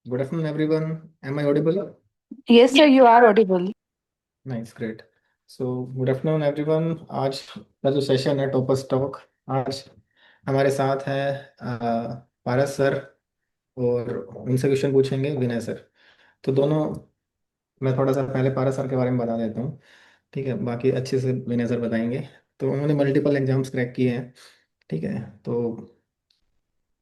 Good afternoon, everyone. Am I audible? Yes, sir, you are audible. Nice, great. Good afternoon, everyone. आज का जो session है toppers talk, आज हमारे साथ हैं पारस सर, और उनसे क्वेश्चन पूछेंगे विनय सर। तो दोनों, मैं थोड़ा सा पहले पारस सर के बारे में बता देता हूँ। ठीक है, बाकी अच्छे से विनय सर बताएंगे। तो उन्होंने मल्टीपल एग्जाम्स क्रैक किए हैं। ठीक है, तो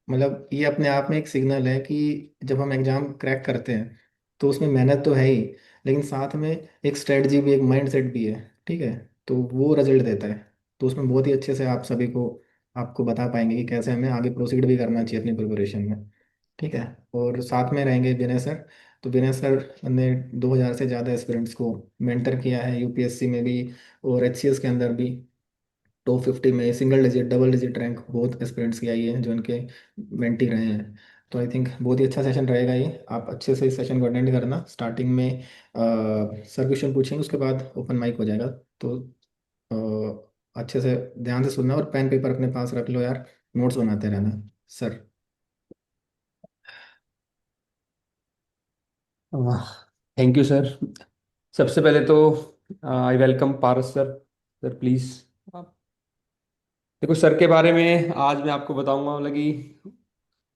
मतलब ये अपने आप में एक सिग्नल है कि जब हम एग्जाम क्रैक करते हैं तो उसमें मेहनत तो है ही, लेकिन साथ में एक स्ट्रेटजी भी, एक माइंड सेट भी है। ठीक है, तो वो रिजल्ट देता है। तो उसमें बहुत ही अच्छे से आप सभी को, आपको बता पाएंगे कि कैसे हमें आगे प्रोसीड भी करना चाहिए अपनी प्रिपरेशन में। ठीक है, और साथ में रहेंगे विनय सर। तो विनय सर ने 2000 से ज़्यादा एस्पिरेंट्स को मेंटर किया है, यूपीएससी में भी और एचसीएस के अंदर भी। टॉप 50 में single digit, double digit rank बहुत एस्पिरेंट्स की आई है जो इनके मेंटी रहे हैं। तो आई थिंक बहुत ही अच्छा सेशन रहेगा ये। आप अच्छे से इस सेशन को अटेंड करना। स्टार्टिंग में सर क्वेश्चन पूछेंगे, उसके बाद ओपन माइक हो जाएगा। तो अच्छे से ध्यान से सुनना, और पेन पेपर अपने पास रख लो यार, नोट्स बनाते रहना। सर। Thank you sir. सबसे पहले तो I welcome Paras sir. Sir please. देखो सर के बारे में आज मैं आपको बताऊंगा, मतलब कि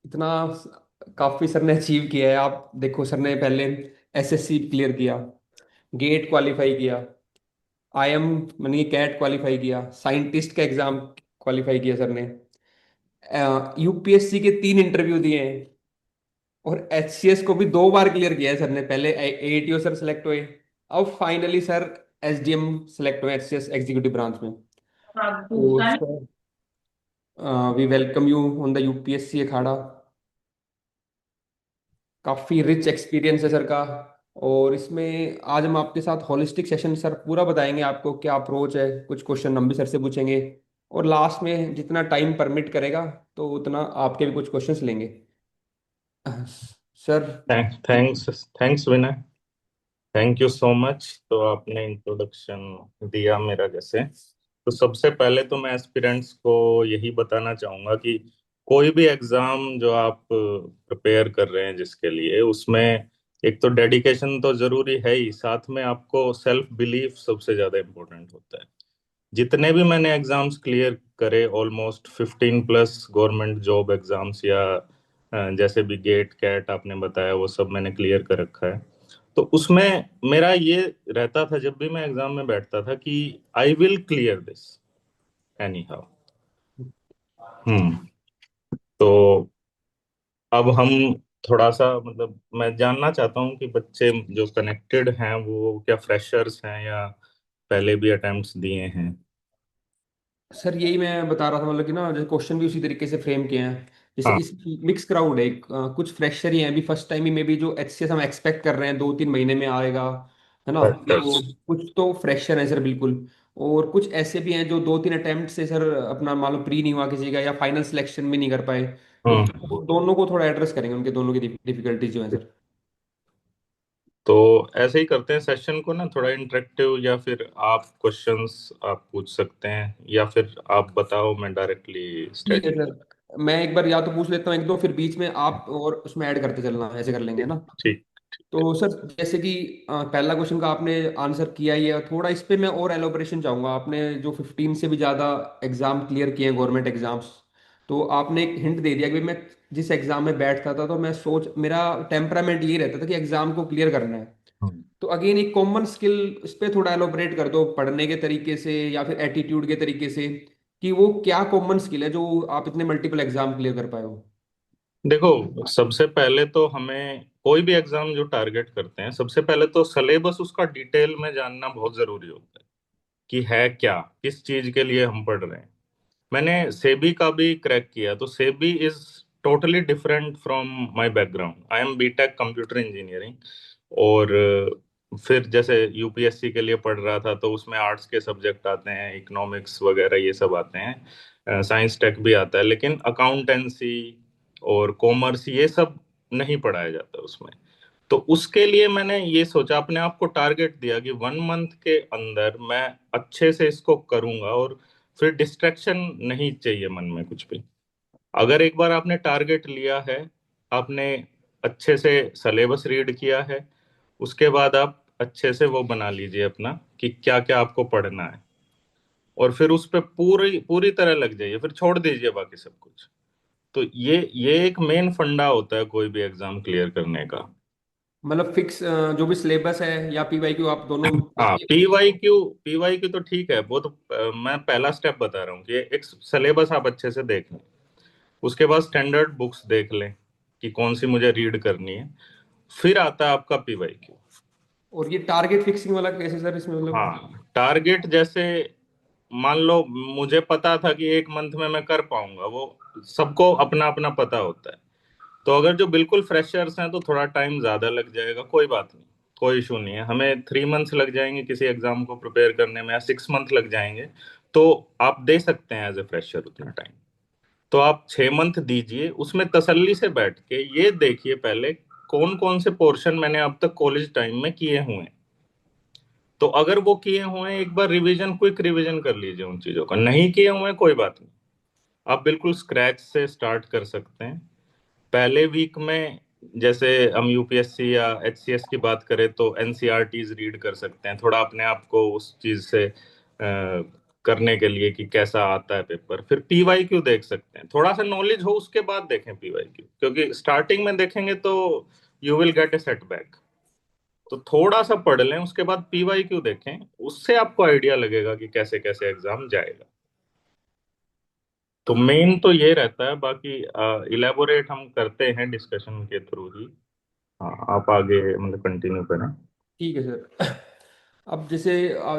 इतना काफी सर ने अचीव किया है। आप देखो, सर ने पहले एसएससी क्लियर किया, गेट क्वालिफाई किया, आईएम मानी कैट क्वालिफाई किया, साइंटिस्ट का एग्जाम क्वालिफाई किया सर ने, यूपीएससी के 3 इंटरव्यू दिए हैं, और एचसीएस को भी 2 बार क्लियर किया है सर ने। पहले एटीओ सर सेलेक्ट हुए, अब फाइनली सर एसडीएम सेलेक्ट हुए एचसीएस एग्जीक्यूटिव ब्रांच में। तो sir, we welcome you on the UPSC Akhada. काफी रिच एक्सपीरियंस है सर का। और इसमें आज हम आपके साथ होलिस्टिक सेशन सर पूरा बताएंगे आपको क्या अप्रोच है। कुछ क्वेश्चन हम भी सर से पूछेंगे, और लास्ट में जितना टाइम परमिट करेगा तो उतना आपके भी कुछ क्वेश्चंस लेंगे। Sir. Thanks thanks Vinay. Thank you so much. तो आपने इंट्रोडक्शन दिया मेरा जैसे, तो सबसे पहले तो मैं एस्पिरेंट्स को यही बताना चाहूंगा कि कोई भी एग्जाम जो आप प्रिपेयर कर रहे हैं जिसके लिए, उसमें एक तो डेडिकेशन तो जरूरी है ही, साथ में आपको सेल्फ बिलीफ सबसे ज्यादा इम्पोर्टेंट होता है। जितने भी मैंने एग्जाम्स क्लियर करे, ऑलमोस्ट 15+ गवर्नमेंट जॉब एग्जाम्स, या जैसे भी गेट कैट आपने बताया, वो सब मैंने क्लियर कर रखा है। तो उसमें मेरा ये रहता था जब भी मैं एग्जाम में बैठता था कि I will clear this anyhow. Hmm. तो अब हम थोड़ा सा, मतलब मैं जानना चाहता हूँ कि बच्चे जो कनेक्टेड हैं वो क्या फ्रेशर्स हैं या पहले भी अटेम्प्ट्स दिए हैं। सर यही मैं बता रहा था, मतलब कि ना जैसे क्वेश्चन भी उसी तरीके से फ्रेम किए हैं। जैसे हाँ। इस मिक्स क्राउड है, कुछ फ्रेशर ही हैं अभी फर्स्ट टाइम ही में भी, जो एचसीएस हम एक्सपेक्ट कर रहे हैं 2-3 महीने में आएगा, है ना। तो फ्रेशर्स। कुछ तो फ्रेशर हैं सर बिल्कुल, और कुछ ऐसे भी हैं जो 2-3 अटेम्प्ट से सर अपना मान लो प्री नहीं हुआ किसी का, या फाइनल सिलेक्शन में नहीं कर पाए। तो हम्म। दोनों को थोड़ा एड्रेस करेंगे, उनके दोनों की डिफिकल्टीज जो है सर। तो ऐसे ही करते हैं सेशन को ना, थोड़ा इंटरेक्टिव, या फिर आप क्वेश्चंस आप पूछ सकते हैं, या फिर आप बताओ, मैं डायरेक्टली ठीक है स्ट्रेट। सर, मैं एक बार या तो पूछ लेता हूँ एक दो, फिर बीच में आप और उसमें ऐड करते चलना, ऐसे कर लेंगे ना। ठीक। तो सर जैसे कि पहला क्वेश्चन का आपने आंसर किया ही है, थोड़ा इस पे मैं और एलोबरेशन चाहूंगा। आपने जो 15 से भी ज़्यादा एग्जाम क्लियर किए हैं, गवर्नमेंट एग्जाम्स, तो आपने एक हिंट दे दिया कि भाई मैं जिस एग्जाम में बैठता था तो मैं सोच, मेरा टेम्परामेंट ये रहता था कि एग्जाम को क्लियर करना है। हम्म। तो अगेन एक कॉमन स्किल, इस पे थोड़ा एलोबरेट कर दो, पढ़ने के तरीके से या फिर एटीट्यूड के तरीके से, कि वो क्या कॉमन स्किल है जो आप इतने मल्टीपल एग्जाम क्लियर कर पाए हो। देखो, सबसे पहले तो हमें कोई भी एग्जाम जो टारगेट करते हैं, सबसे पहले तो सिलेबस उसका डिटेल में जानना बहुत जरूरी होता है कि है क्या, किस चीज के लिए हम पढ़ रहे हैं। मैंने सेबी का भी क्रैक किया, तो SEBI is totally different from my background. I am BTech computer engineering. और फिर जैसे यूपीएससी के लिए पढ़ रहा था, तो उसमें आर्ट्स के सब्जेक्ट आते हैं, इकोनॉमिक्स वगैरह ये सब आते हैं, साइंस टेक भी आता है, लेकिन अकाउंटेंसी और कॉमर्स ये सब नहीं पढ़ाया जाता उसमें। तो उसके लिए मैंने ये सोचा, अपने आप को टारगेट दिया कि 1 मंथ के अंदर मैं अच्छे से इसको करूंगा, और फिर डिस्ट्रैक्शन नहीं चाहिए मन में कुछ भी। अगर एक बार आपने टारगेट लिया है, आपने अच्छे से सिलेबस रीड किया है, उसके बाद आप अच्छे से वो बना लीजिए अपना कि क्या क्या आपको पढ़ना है, और फिर उस पे पूरी पूरी तरह लग जाइए, फिर छोड़ दीजिए बाकी सब कुछ। तो ये एक मेन फंडा होता है कोई भी एग्जाम क्लियर करने का। मतलब फिक्स जो भी सिलेबस है या पीवाईक्यू आप दोनों हाँ, एक। पीवाई क्यू तो ठीक है, वो तो मैं पहला स्टेप बता रहा हूँ कि एक सिलेबस आप अच्छे से देख लें, उसके बाद स्टैंडर्ड बुक्स देख लें कि कौन सी मुझे रीड करनी है, फिर आता है आपका पीवाई क्यू। और ये टारगेट फिक्सिंग वाला कैसे सर इसमें मतलब? हाँ, टारगेट जैसे मान लो मुझे पता था कि एक मंथ में मैं कर पाऊंगा, वो सबको अपना अपना पता होता है। तो अगर जो बिल्कुल फ्रेशर्स हैं तो थोड़ा टाइम ज्यादा लग जाएगा, कोई बात नहीं, कोई इशू नहीं है। हमें 3 मंथ्स लग जाएंगे किसी एग्जाम को प्रिपेयर करने में, या 6 मंथ लग जाएंगे, तो आप दे सकते हैं एज ए फ्रेशर उतना टाइम। तो आप 6 मंथ दीजिए, उसमें तसल्ली से बैठ के ये देखिए पहले कौन कौन से पोर्शन मैंने अब तक कॉलेज टाइम में किए हुए हैं। तो अगर वो किए हुए हैं, एक बार रिवीजन, क्विक रिवीजन कर लीजिए उन चीजों का। नहीं किए हुए हैं, कोई बात नहीं, आप बिल्कुल स्क्रैच से स्टार्ट कर सकते हैं। पहले वीक में जैसे हम यूपीएससी या एचसीएस की बात करें तो एनसीईआरटीज रीड कर सकते हैं, थोड़ा अपने आप को उस चीज से करने के लिए कि कैसा आता है पेपर। फिर पीवाईक्यू देख सकते हैं, थोड़ा सा नॉलेज हो उसके बाद देखें पीवाईक्यू, क्योंकि स्टार्टिंग में देखेंगे तो you will get A setback. तो थोड़ा सा पढ़ लें, उसके बाद पीवाईक्यू देखें, उससे आपको आइडिया लगेगा कि कैसे कैसे एग्जाम जाएगा। तो मेन तो ये रहता है, बाकी इलेबोरेट हम करते हैं डिस्कशन के थ्रू ही। हाँ, आप आगे मतलब कंटिन्यू करें। ठीक है सर। अब जैसे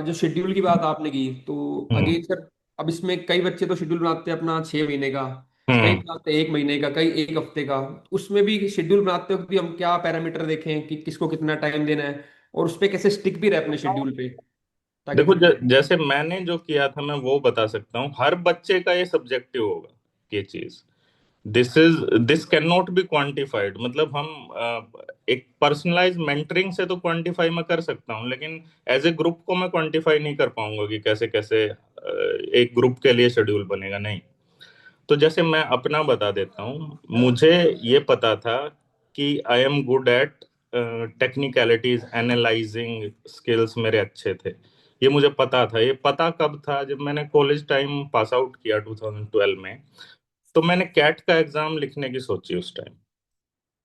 जो शेड्यूल की बात आपने की तो हम्म। अगेन सर, अब इसमें कई बच्चे तो शेड्यूल बनाते हैं अपना 6 महीने का, कई हम्म। बनाते हैं 1 महीने का, कई एक हफ्ते का। उसमें भी शेड्यूल बनाते वक्त भी हम क्या पैरामीटर देखें कि किसको कितना टाइम देना है, और उस पर कैसे स्टिक भी रहे अपने शेड्यूल पे, ताकि देखो, फिर। जैसे मैंने जो किया था मैं वो बता सकता हूँ। हर बच्चे का ये सब्जेक्टिव होगा, ये चीज। This can not be quantified. मतलब हम एक पर्सनलाइज मेंटरिंग से तो क्वांटिफाई मैं कर सकता हूँ, लेकिन एज ए ग्रुप को मैं क्वांटिफाई नहीं कर पाऊंगा कि कैसे कैसे एक ग्रुप के लिए शेड्यूल बनेगा, नहीं। तो जैसे मैं अपना बता देता हूँ, मुझे ये पता था कि I am good at technicalities, analysing skills मेरे अच्छे थे। ये मुझे पता था। ये पता कब था? जब मैंने कॉलेज टाइम पास आउट किया 2012 में। तो मैंने कैट का एग्जाम लिखने की सोची उस टाइम,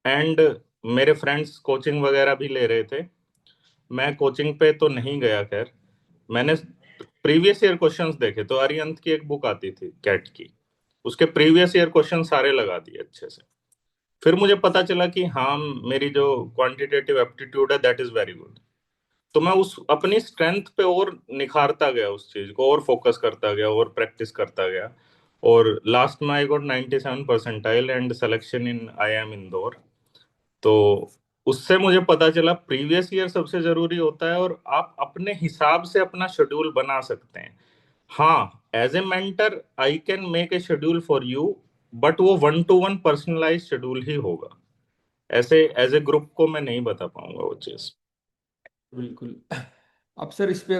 एंड मेरे फ्रेंड्स कोचिंग वगैरह भी ले रहे थे। मैं कोचिंग पे तो नहीं गया, खैर। मैंने प्रीवियस ईयर क्वेश्चंस देखे, तो अरिहंत की एक बुक आती थी कैट की, उसके प्रीवियस ईयर क्वेश्चन सारे लगा दिए अच्छे से। फिर मुझे पता चला कि हाँ, मेरी जो क्वांटिटेटिव एप्टीट्यूड है दैट इज वेरी गुड। तो मैं उस अपनी स्ट्रेंथ पे और निखारता गया, उस चीज को और फोकस करता गया और प्रैक्टिस करता गया। और लास्ट में I got 97 percentile and selection in IIM Indore. तो उससे मुझे पता चला प्रीवियस ईयर सबसे जरूरी होता है, और आप अपने हिसाब से अपना शेड्यूल बना सकते हैं। हाँ, as a mentor I can make a schedule for you, but वो 1 to 1 पर्सनलाइज शेड्यूल ही होगा। ऐसे एज ए ग्रुप को मैं नहीं बता पाऊंगा वो चीज। बिल्कुल। अब सर इस पे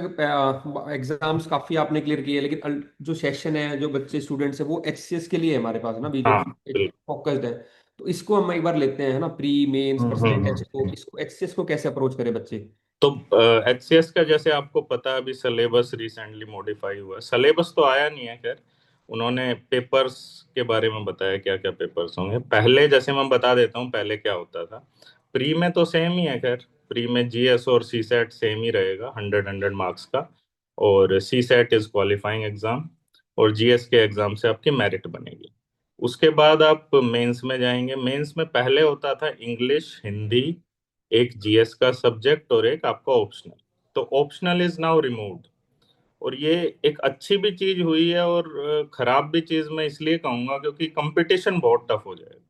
एग्जाम्स काफी आपने क्लियर किए, लेकिन जो सेशन है, जो बच्चे स्टूडेंट्स है, वो एचसीएस के लिए है हमारे पास ना भी, जो हाँ, बिल्कुल। फोकस्ड है। तो इसको हम एक बार लेते हैं, है ना, प्री मेंस पर्सनल टेस्ट को, हम्म। इसको एचसीएस को कैसे अप्रोच करें बच्चे? तो HCS का जैसे आपको पता है, अभी सिलेबस रिसेंटली मॉडिफाई हुआ है। सिलेबस तो आया नहीं है, खैर। उन्होंने पेपर्स के बारे में बताया क्या क्या पेपर्स होंगे। पहले जैसे मैं बता देता हूँ पहले क्या होता था। प्री में तो सेम ही है, खैर। प्री में GS और CSAT सेम ही रहेगा, 100 100 मार्क्स का। और CSAT इज क्वालिफाइंग एग्जाम, और GS के एग्जाम से आपकी मेरिट बनेगी। उसके बाद आप मेंस में जाएंगे। मेंस में पहले होता था इंग्लिश, हिंदी, एक GS का सब्जेक्ट, और एक आपका ऑप्शनल। तो ऑप्शनल इज नाउ रिमूव्ड, और ये एक अच्छी भी चीज हुई है, और खराब भी चीज मैं इसलिए कहूंगा क्योंकि कंपटीशन बहुत टफ हो जाएगा।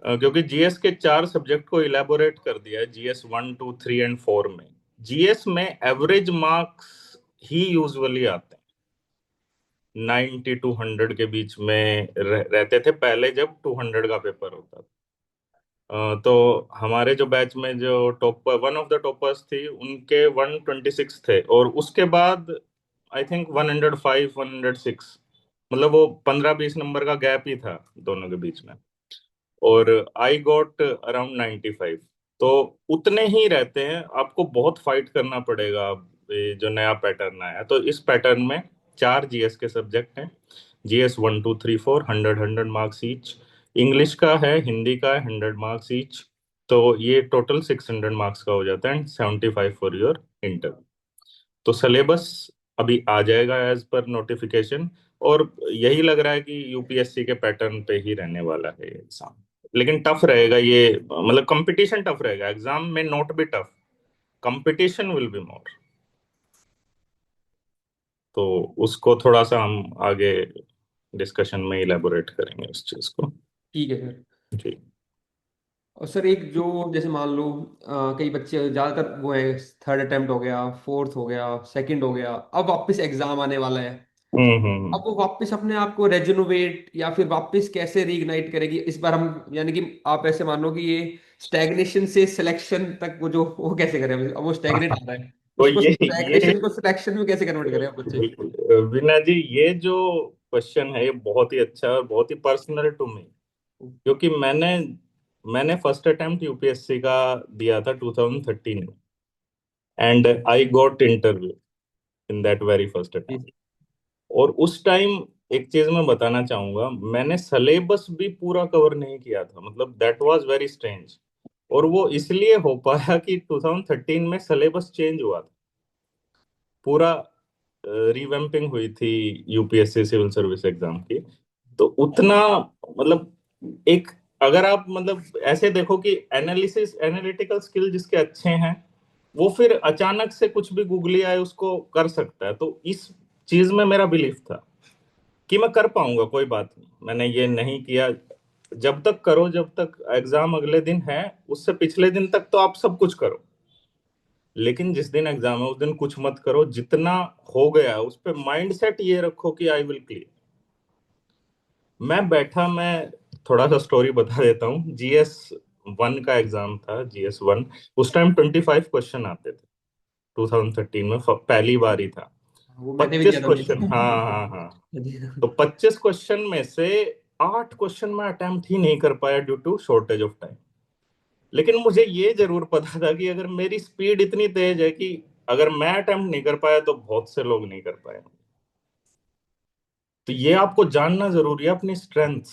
क्योंकि GS के 4 सब्जेक्ट को इलेबोरेट कर दिया है, GS 1 2 3 एंड 4 में। GS में एवरेज मार्क्स ही यूजुअली आते हैं 90 to 100 के बीच में रहते थे पहले, जब 200 का पेपर होता था। तो हमारे जो बैच में जो topper, one of the toppers थी, उनके 126 थे, और उसके बाद आई थिंक 105 106। मतलब वो 15 20 नंबर का गैप ही था दोनों के बीच में। और आई गॉट अराउंड 95। तो उतने ही रहते हैं, आपको बहुत फाइट करना पड़ेगा। अब ये जो नया पैटर्न आया, तो इस पैटर्न में 4 जीएस के सब्जेक्ट हैं। GS 1 2 3 4, 100 marks each. इंग्लिश का है, हिंदी का है, 100 मार्क्स ईच। तो ये टोटल 600 मार्क्स का हो जाता है, एंड 75 फॉर योर इंटरव्यू। तो सिलेबस अभी आ जाएगा एज पर नोटिफिकेशन। और यही लग रहा है कि यूपीएससी के पैटर्न पे ही रहने वाला है एग्जाम। लेकिन टफ रहेगा ये, मतलब कंपटीशन टफ रहेगा, एग्जाम में नोट भी tough, competition will be more. तो उसको थोड़ा सा हम आगे डिस्कशन में इलेबोरेट करेंगे उस चीज को। ठीक है सर। जी। और सर एक जो जैसे मान लो कई बच्चे ज़्यादातर वो है, थर्ड अटेम्प्ट हो गया, फोर्थ हो गया, सेकंड हो गया, अब वापस एग्जाम आने वाला है। अब वो वापस अपने आप को रेजुनोवेट या फिर वापस कैसे रीइग्नाइट करेगी इस बार हम, यानी कि आप ऐसे मानो कि ये स्टैग्नेशन से सिलेक्शन तक वो जो वो कैसे करें, अब वो स्टैग्नेट आ रहा है, तो उसको ये स्टैग्नेशन को सिलेक्शन में कैसे कन्वर्ट करें अब बच्चे। बिल्कुल वीना जी, ये जो क्वेश्चन है ये बहुत ही अच्छा है और बहुत ही पर्सनल टू मी। क्योंकि मैंने फर्स्ट अटेम्प्ट यूपीएससी का दिया था 2013 में, and I got interview in that very first जी। अटेम्प्ट। और उस टाइम एक चीज मैं बताना चाहूंगा, मैंने सिलेबस भी पूरा कवर नहीं किया था, मतलब दैट वाज वेरी स्ट्रेंज। और वो इसलिए हो पाया कि 2013 में सिलेबस चेंज हुआ था, पूरा रिवैम्पिंग हुई थी यूपीएससी सिविल सर्विस एग्जाम की। तो उतना, मतलब एक, अगर आप मतलब ऐसे देखो कि एनालिसिस एनालिटिकल स्किल जिसके अच्छे हैं, वो फिर अचानक से कुछ भी गूगली आए उसको कर सकता है। तो इस चीज में मेरा बिलीफ था कि मैं कर पाऊंगा, कोई बात नहीं। मैंने ये नहीं किया। जब तक करो, जब तक एग्जाम अगले दिन है, उससे पिछले दिन तक तो आप सब कुछ करो। लेकिन जिस दिन एग्जाम है उस दिन कुछ मत करो, जितना हो गया उस पे माइंड सेट ये रखो कि आई विल क्लियर। मैं थोड़ा सा स्टोरी बता देता हूँ। जीएस 1 का एग्जाम था, जीएस 1। उस टाइम 25 क्वेश्चन आते थे, 2013 में पहली बार ही था। वो मैंने भी दिया पच्चीस था क्वेश्चन हाँ हाँ हाँ। तो 25 क्वेश्चन में से 8 क्वेश्चन मैं अटेम्प्ट ही नहीं कर पाया due to shortage of time. लेकिन मुझे ये जरूर पता था कि अगर मेरी स्पीड इतनी तेज है कि अगर मैं अटेम्प्ट नहीं कर पाया तो बहुत से लोग नहीं कर पाए। तो ये आपको जानना जरूरी है, अपनी स्ट्रेंथ्स।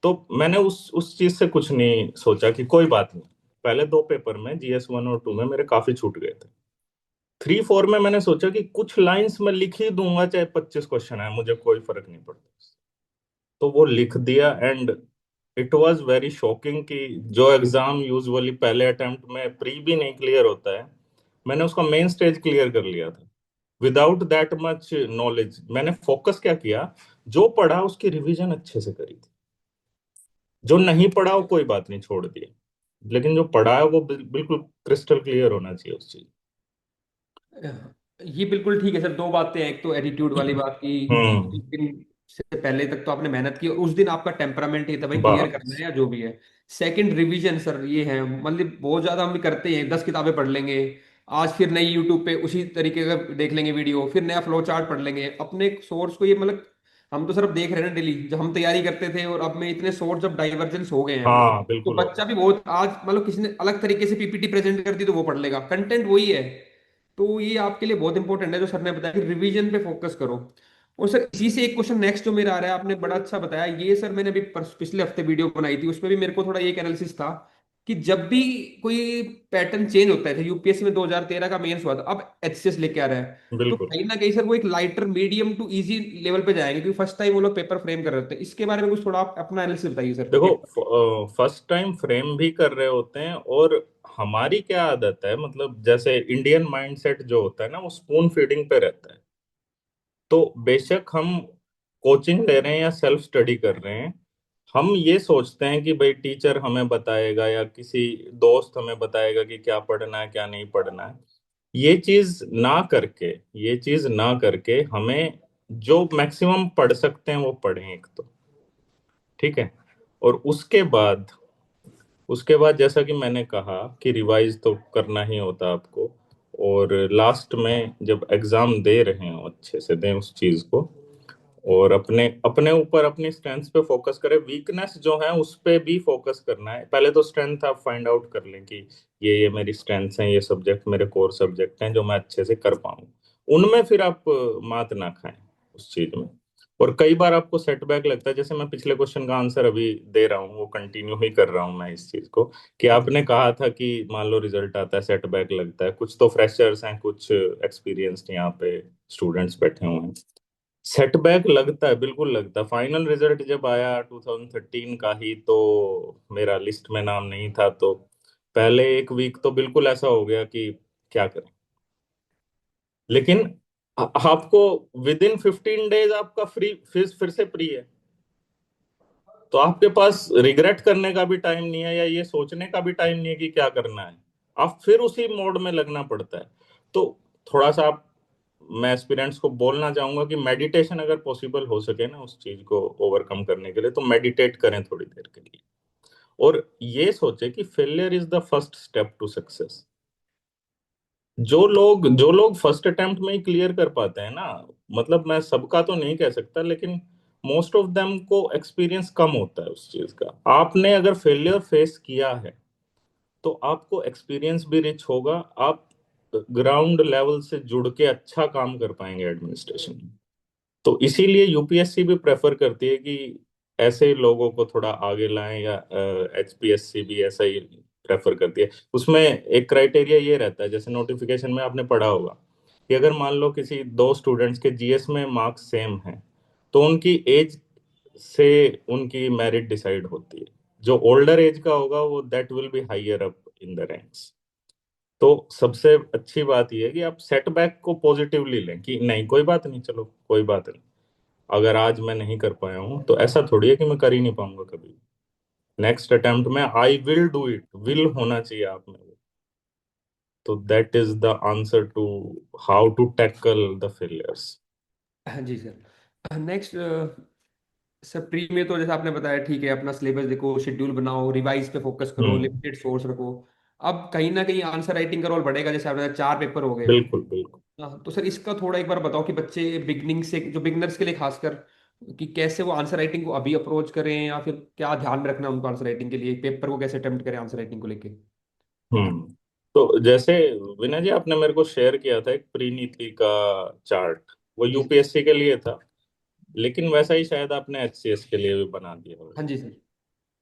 तो मैंने उस चीज से कुछ नहीं सोचा कि कोई बात नहीं। पहले 2 पेपर में, जीएस 1 और 2 में मेरे काफी छूट गए थे। 3 4 में मैंने सोचा कि कुछ लाइंस में लिख ही दूंगा, चाहे 25 क्वेश्चन है, मुझे कोई फर्क नहीं पड़ता। तो वो लिख दिया, and it was very shocking कि जो एग्जाम यूजुअली पहले अटेम्प्ट में प्री भी नहीं क्लियर होता है, मैंने उसका मेन स्टेज क्लियर कर लिया था विदाउट दैट मच नॉलेज। मैंने फोकस क्या किया, जो पढ़ा उसकी रिवीजन अच्छे से करी थी। जो नहीं पढ़ा वो कोई बात नहीं, छोड़ दिया। लेकिन जो पढ़ा है वो बिल्कुल क्रिस्टल क्लियर होना चाहिए उस चीज। ये बिल्कुल ठीक है सर। दो बातें हैं, एक तो एटीट्यूड वाली बात की, हम्म। एक दिन से पहले तक तो आपने मेहनत की और उस दिन आपका टेम्परामेंट ये था भाई क्लियर करना बस। है या जो भी है। सेकंड रिवीजन सर, ये है मतलब बहुत ज्यादा हम भी करते हैं, 10 किताबें पढ़ लेंगे, आज फिर नई यूट्यूब पे उसी तरीके का देख लेंगे वीडियो, फिर नया फ्लो चार्ट पढ़ लेंगे अपने सोर्स को, ये मतलब हम तो सर अब देख रहे हैं ना डेली, जब हम तैयारी करते थे और अब में इतने सोर्स जब डाइवर्जेंस हो गए हैं, हाँ तो बिल्कुल बच्चा होगा। भी बहुत आज मतलब किसी ने अलग तरीके से पीपीटी प्रेजेंट कर दी तो वो पढ़ लेगा, कंटेंट वही है। तो ये आपके लिए बहुत इंपॉर्टेंट है जो सर ने बताया कि रिवीजन पे फोकस करो। और सर इसी से एक क्वेश्चन नेक्स्ट जो मेरा आ रहा है, आपने बड़ा अच्छा बताया ये सर, मैंने अभी पिछले हफ्ते वीडियो बनाई थी, उसमें भी मेरे को थोड़ा एक एनालिसिस था कि जब भी कोई पैटर्न चेंज होता है, यूपीएससी में 2013 का मेंस हुआ था, अब एचसीएस लेके आ रहा है, तो बिल्कुल। कहीं ना कहीं सर वो एक lighter medium to easy level पे जाएंगे, क्योंकि फर्स्ट टाइम वो लोग पेपर फ्रेम कर रहे होते हैं। इसके बारे में कुछ थोड़ा आप अपना एनालिसिस बताइए सर देखो, पेपर। फर्स्ट टाइम फ्रेम भी कर रहे होते हैं। और हमारी क्या आदत है, मतलब जैसे इंडियन माइंडसेट जो होता है ना, वो स्पून फीडिंग पे रहता है। तो बेशक हम कोचिंग ले रहे हैं या सेल्फ स्टडी कर रहे हैं, हम ये सोचते हैं कि भाई टीचर हमें बताएगा या किसी दोस्त हमें बताएगा कि क्या पढ़ना है क्या नहीं पढ़ना है। ये चीज ना करके, ये चीज ना करके हमें जो मैक्सिमम पढ़ सकते हैं वो पढ़ें एक तो, ठीक है। और उसके बाद जैसा कि मैंने कहा कि रिवाइज तो करना ही होता है आपको। और लास्ट में जब एग्जाम दे रहे हो अच्छे से दें उस चीज को। और अपने अपने ऊपर अपनी स्ट्रेंथ्स पे फोकस करें, वीकनेस जो है उस पे भी फोकस करना है। पहले तो स्ट्रेंथ आप फाइंड आउट कर लें कि ये मेरी स्ट्रेंथ्स हैं, ये सब्जेक्ट मेरे कोर सब्जेक्ट हैं जो मैं अच्छे से कर पाऊँ। उनमें फिर आप मात ना खाएं उस चीज में। और कई बार आपको सेटबैक लगता है, जैसे मैं पिछले क्वेश्चन का आंसर अभी दे रहा हूँ, वो कंटिन्यू ही कर रहा हूँ मैं इस चीज को, कि हाँ जी। आपने कहा था कि मान लो रिजल्ट आता है, सेटबैक लगता है, कुछ तो फ्रेशर्स हैं, कुछ एक्सपीरियंस्ड यहाँ पे स्टूडेंट्स बैठे हुए हैं। सेटबैक लगता है, बिल्कुल लगता है। फाइनल रिजल्ट जब आया 2013 का ही, तो मेरा लिस्ट में नाम नहीं था, तो पहले एक वीक तो बिल्कुल ऐसा हो गया कि क्या करें। लेकिन आपको विद इन 15 डेज आपका फ्री, फिर से फ्री है, तो आपके पास रिग्रेट करने का भी टाइम नहीं है, या ये सोचने का भी टाइम नहीं है कि क्या करना है। आप फिर उसी मोड में लगना पड़ता है। तो थोड़ा सा आप, मैं एस्पिरेंट्स को बोलना चाहूंगा कि मेडिटेशन अगर पॉसिबल हो सके ना उस चीज को ओवरकम करने के लिए, तो मेडिटेट करें थोड़ी देर के लिए। और ये सोचे कि failure is the first step to success. जो लोग फर्स्ट अटेम्प्ट में ही क्लियर कर पाते हैं ना, मतलब मैं सबका तो नहीं कह सकता, लेकिन मोस्ट ऑफ देम को एक्सपीरियंस कम होता है उस चीज का। आपने अगर फेलियर फेस किया है तो आपको एक्सपीरियंस भी रिच होगा, आप ग्राउंड लेवल से जुड़ के अच्छा काम कर पाएंगे एडमिनिस्ट्रेशन में। तो इसीलिए यूपीएससी भी प्रेफर करती है कि ऐसे लोगों को थोड़ा आगे लाएं, या एचपीएससी भी ऐसा ही प्रेफर करती है। उसमें एक क्राइटेरिया ये रहता है, जैसे नोटिफिकेशन में आपने पढ़ा होगा कि अगर मान लो किसी दो स्टूडेंट्स के जीएस में मार्क्स सेम हैं, तो उनकी एज से उनकी मेरिट डिसाइड होती है। जो ओल्डर एज का होगा वो that will B higher up in the ranks. तो सबसे अच्छी बात यह है कि आप सेटबैक को पॉजिटिवली लें कि नहीं, कोई बात नहीं, चलो कोई बात नहीं। अगर आज मैं नहीं कर पाया हूं तो ऐसा थोड़ी है कि मैं कर ही नहीं पाऊंगा कभी। नेक्स्ट अटेम्प्ट में I will do it, will होना चाहिए आप में वो। तो that is the answer to how to tackle the failures. हाँ जी सर। नेक्स्ट सर, प्री में तो जैसे आपने बताया, ठीक है, अपना सिलेबस देखो, शेड्यूल बनाओ, रिवाइज पे फोकस करो, हम्म। लिमिटेड सोर्स रखो। अब कहीं ना कहीं आंसर राइटिंग का रोल बढ़ेगा, जैसे आपने बताया, 4 पेपर हो गए। बिल्कुल बिल्कुल। हाँ, तो सर इसका थोड़ा एक बार बताओ कि बच्चे बिगनिंग से, जो बिगनर्स के लिए खासकर, कि कैसे वो आंसर राइटिंग को अभी अप्रोच करें, या फिर क्या ध्यान में रखना है उनको आंसर राइटिंग के लिए, पेपर को कैसे अटेम्प्ट करें आंसर राइटिंग को लेके। हम्म। तो जैसे विनय जी आपने मेरे को शेयर किया था एक प्रीनीति का चार्ट, वो जी सर। यूपीएससी के लिए था, लेकिन वैसा ही शायद आपने एचसीएस के लिए भी बना दिया होगा। हाँ जी सर।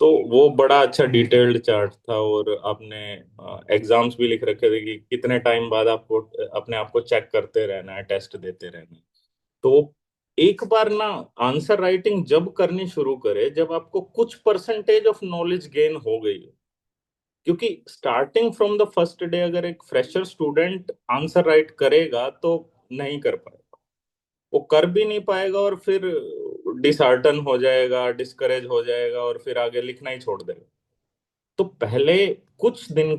तो वो बड़ा अच्छा डिटेल्ड चार्ट था, और आपने एग्जाम्स भी लिख रखे थे कि कितने टाइम बाद आपको अपने आप को चेक करते रहना है, टेस्ट देते रहना है। तो एक बार ना आंसर राइटिंग जब करनी शुरू करे जब आपको कुछ परसेंटेज ऑफ नॉलेज गेन हो गई हो। क्योंकि starting from the first day अगर एक फ्रेशर स्टूडेंट आंसर राइट करेगा तो नहीं कर पाएगा, वो कर भी नहीं पाएगा, और फिर डिसहार्टन हो जाएगा, डिस्करेज हो जाएगा, और फिर आगे लिखना ही छोड़ देगा। तो पहले कुछ दिन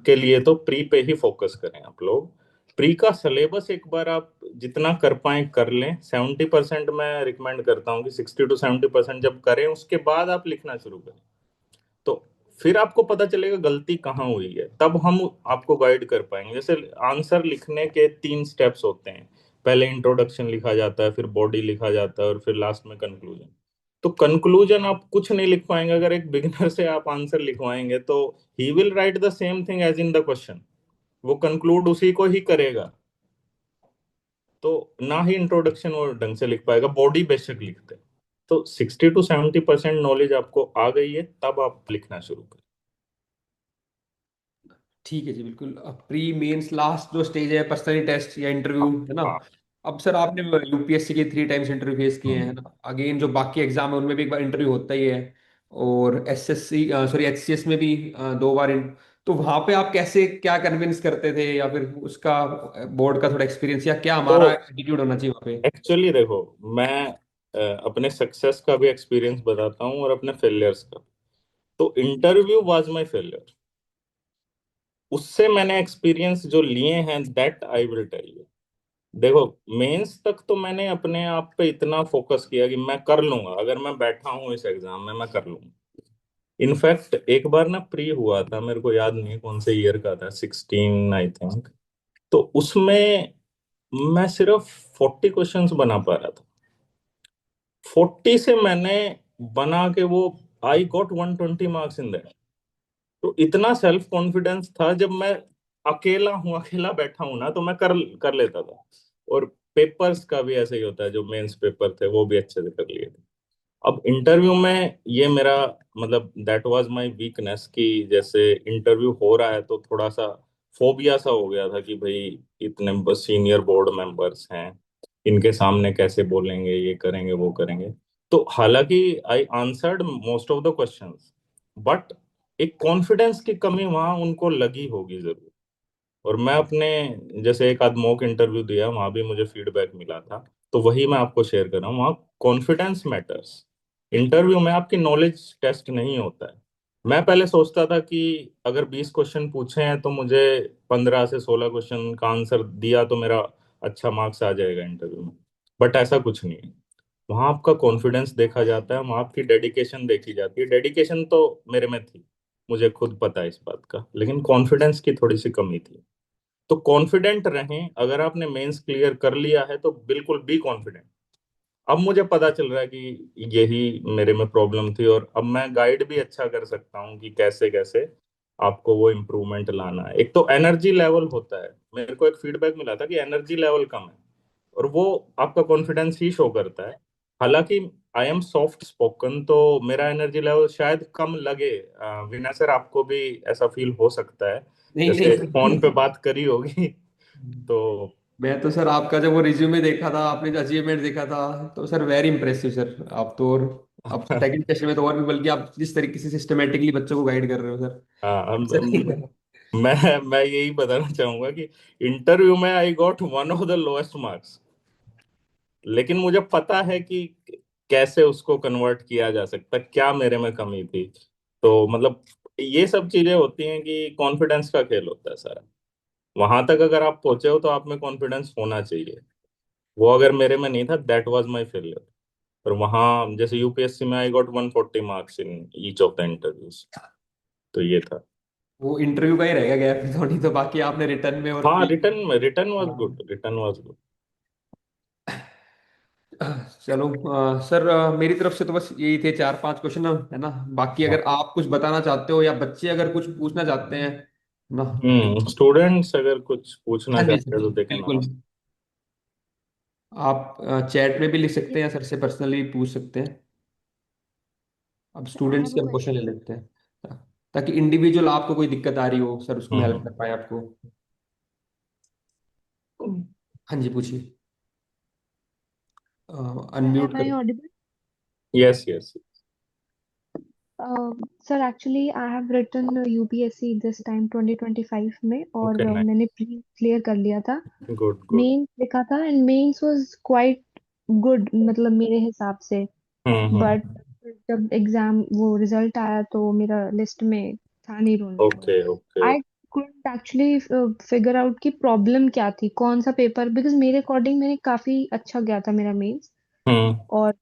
के लिए तो प्री पे ही फोकस करें आप लोग। प्री का सिलेबस एक बार आप जितना कर पाए कर लें। 70% मैं रिकमेंड करता हूँ कि 60 to 70% जब करें उसके बाद आप लिखना शुरू करें। तो फिर आपको पता चलेगा गलती कहाँ हुई है, तब हम आपको गाइड कर पाएंगे। जैसे आंसर लिखने के 3 स्टेप्स होते हैं, पहले इंट्रोडक्शन लिखा जाता है, फिर बॉडी लिखा जाता है, और फिर लास्ट में कंक्लूजन। तो कंक्लूजन आप कुछ नहीं लिख पाएंगे अगर एक बिगिनर से आप आंसर लिखवाएंगे, तो he will write the same thing as in the question, वो कंक्लूड उसी को ही करेगा। तो ना ही इंट्रोडक्शन वो ढंग से लिख पाएगा, बॉडी बेशक लिखते हैं। तो 60 to 70% नॉलेज आपको आ गई है, तब आप लिखना शुरू करें। ठीक है जी, बिल्कुल। प्री मेंस लास्ट जो स्टेज है, पर्सनली टेस्ट या इंटरव्यू, है ना। हाँ। अब सर आपने यूपीएससी के 3 टाइम्स इंटरव्यू फेस किए हैं, है हम्म। ना। अगेन जो बाकी एग्जाम है उनमें भी एक बार इंटरव्यू होता ही है। और एसएससी, सॉरी, एचसीएस में भी 2 बार तो वहां पे आप कैसे, क्या कन्विंस करते थे, या फिर उसका बोर्ड का थोड़ा एक्सपीरियंस, या क्या तो हमारा एटीट्यूड होना चाहिए वहाँ पे। एक्चुअली देखो, मैं अपने सक्सेस का भी एक्सपीरियंस बताता हूँ और अपने फेलियर्स का। तो इंटरव्यू वाज माय फेलियर, उससे मैंने एक्सपीरियंस जो लिए हैं that I will tell you. देखो, मेंस तक तो मैंने अपने आप पे इतना फोकस किया कि मैं कर लूंगा, अगर मैं बैठा हूँ इस एग्जाम में मैं कर लूंगा। इनफैक्ट एक बार ना प्री हुआ था, मेरे को याद नहीं कौन से ईयर का था, 16 आई थिंक। तो उसमें मैं सिर्फ 40 क्वेश्चंस बना पा रहा था। 40 से मैंने बना के वो, I got 120 marks in that. तो इतना सेल्फ कॉन्फिडेंस था, जब मैं अकेला हूँ, अकेला बैठा हूं ना, तो मैं कर कर लेता था। और पेपर्स का भी ऐसे ही होता है, जो मेंस पेपर थे वो भी अच्छे से कर लिए थे। अब इंटरव्यू में ये मेरा, मतलब दैट वाज माय वीकनेस, कि जैसे इंटरव्यू हो रहा है तो थोड़ा सा फोबिया सा हो गया था कि भाई इतने सीनियर बोर्ड मेंबर्स हैं, इनके सामने कैसे बोलेंगे, ये करेंगे वो करेंगे। तो हालांकि I answered most of the questions, but एक कॉन्फिडेंस की कमी वहां उनको लगी होगी जरूर। और मैं अपने, जैसे एक आध मॉक इंटरव्यू दिया, वहां भी मुझे फीडबैक मिला था, तो वही मैं आपको शेयर कर रहा हूँ। वहाँ कॉन्फिडेंस मैटर्स। इंटरव्यू में आपकी नॉलेज टेस्ट नहीं होता है। मैं पहले सोचता था कि अगर 20 क्वेश्चन पूछे हैं तो मुझे 15 से 16 क्वेश्चन का आंसर दिया तो मेरा अच्छा मार्क्स आ जाएगा इंटरव्यू में। बट ऐसा कुछ नहीं है। वहाँ आपका कॉन्फिडेंस देखा जाता है, वहाँ आपकी डेडिकेशन देखी जाती है। डेडिकेशन तो मेरे में थी, मुझे खुद पता है इस बात का, लेकिन कॉन्फिडेंस की थोड़ी सी कमी थी। तो कॉन्फिडेंट रहें। अगर आपने मेंस क्लियर कर लिया है तो बिल्कुल बी कॉन्फिडेंट। अब मुझे पता चल रहा है कि यही मेरे में प्रॉब्लम थी, और अब मैं गाइड भी अच्छा कर सकता हूँ कि कैसे कैसे आपको वो इम्प्रूवमेंट लाना है। एक तो एनर्जी लेवल होता है, मेरे को एक फीडबैक मिला था कि एनर्जी लेवल कम है, और वो आपका कॉन्फिडेंस ही शो करता है। हालांकि आई एम सॉफ्ट स्पोकन, तो मेरा एनर्जी लेवल शायद कम लगे। विनय सर, आपको भी ऐसा फील हो सकता है, नहीं जैसे फोन पे नहीं। बात करी होगी। तो मैं तो सर आपका जब वो रिज्यूमे देखा था, आपने जो अचीवमेंट देखा था, तो सर वेरी इंप्रेसिव सर आप तो। और अब सेकंड टेस्ट में तो और भी, बल्कि आप जिस तरीके से सिस्टमेटिकली बच्चों को गाइड कर रहे हो सर, हाँ, सर नहीं कर। मैं यही बताना चाहूंगा कि इंटरव्यू में I got one of the lowest marks, लेकिन मुझे पता है कि कैसे उसको कन्वर्ट किया जा सकता है, क्या मेरे में कमी थी। तो मतलब ये सब चीजें होती हैं कि कॉन्फिडेंस का खेल होता है सारा। वहां तक अगर आप पहुंचे हो तो आप में कॉन्फिडेंस होना चाहिए। वो अगर मेरे में नहीं था, दैट वाज माय फेलियर। और वहां जैसे यूपीएससी में I got 140 marks in each of the interviews. तो ये था। वो इंटरव्यू का ही रहेगा गैप तो, नहीं तो बाकी आपने रिटर्न में और हाँ, प्री। रिटर्न वाज हाँ। Good, return was good. चलो सर, मेरी तरफ से तो बस यही थे चार पांच क्वेश्चन है ना। बाकी अगर आप कुछ बताना चाहते हो या बच्चे अगर कुछ पूछना चाहते हैं ना। स्टूडेंट्स अगर कुछ पूछना हाँ जी चाहते सर, हैं तो देखें बिल्कुल। नमस्ते। आप चैट में भी लिख सकते हैं या सर से पर्सनली पूछ सकते हैं। अब I स्टूडेंट्स have के a हम क्वेश्चन ले question. लेते हैं, ताकि इंडिविजुअल आपको कोई दिक्कत आ रही हो सर उसमें हेल्प हम्म कर पाए आपको। हाँ जी, पूछिए। अनम्यूट Am I कर। audible? Yes yes. Sir, actually, I have written UPSC this time 2025 में, और ओके, नाइस। मैंने प्री क्लियर कर लिया था। Good good. मेंस लिखा था and mains was quite good, मतलब मेरे हिसाब से। But hmm. जब एग्जाम वो रिजल्ट आया तो मेरा लिस्ट में था नहीं roll number. Okay okay. I couldn't actually figure out की प्रॉब्लम क्या थी, कौन सा पेपर, बिकॉज मेरे अकॉर्डिंग मैंने काफी अच्छा गया था मेरा मेंस। हम्म और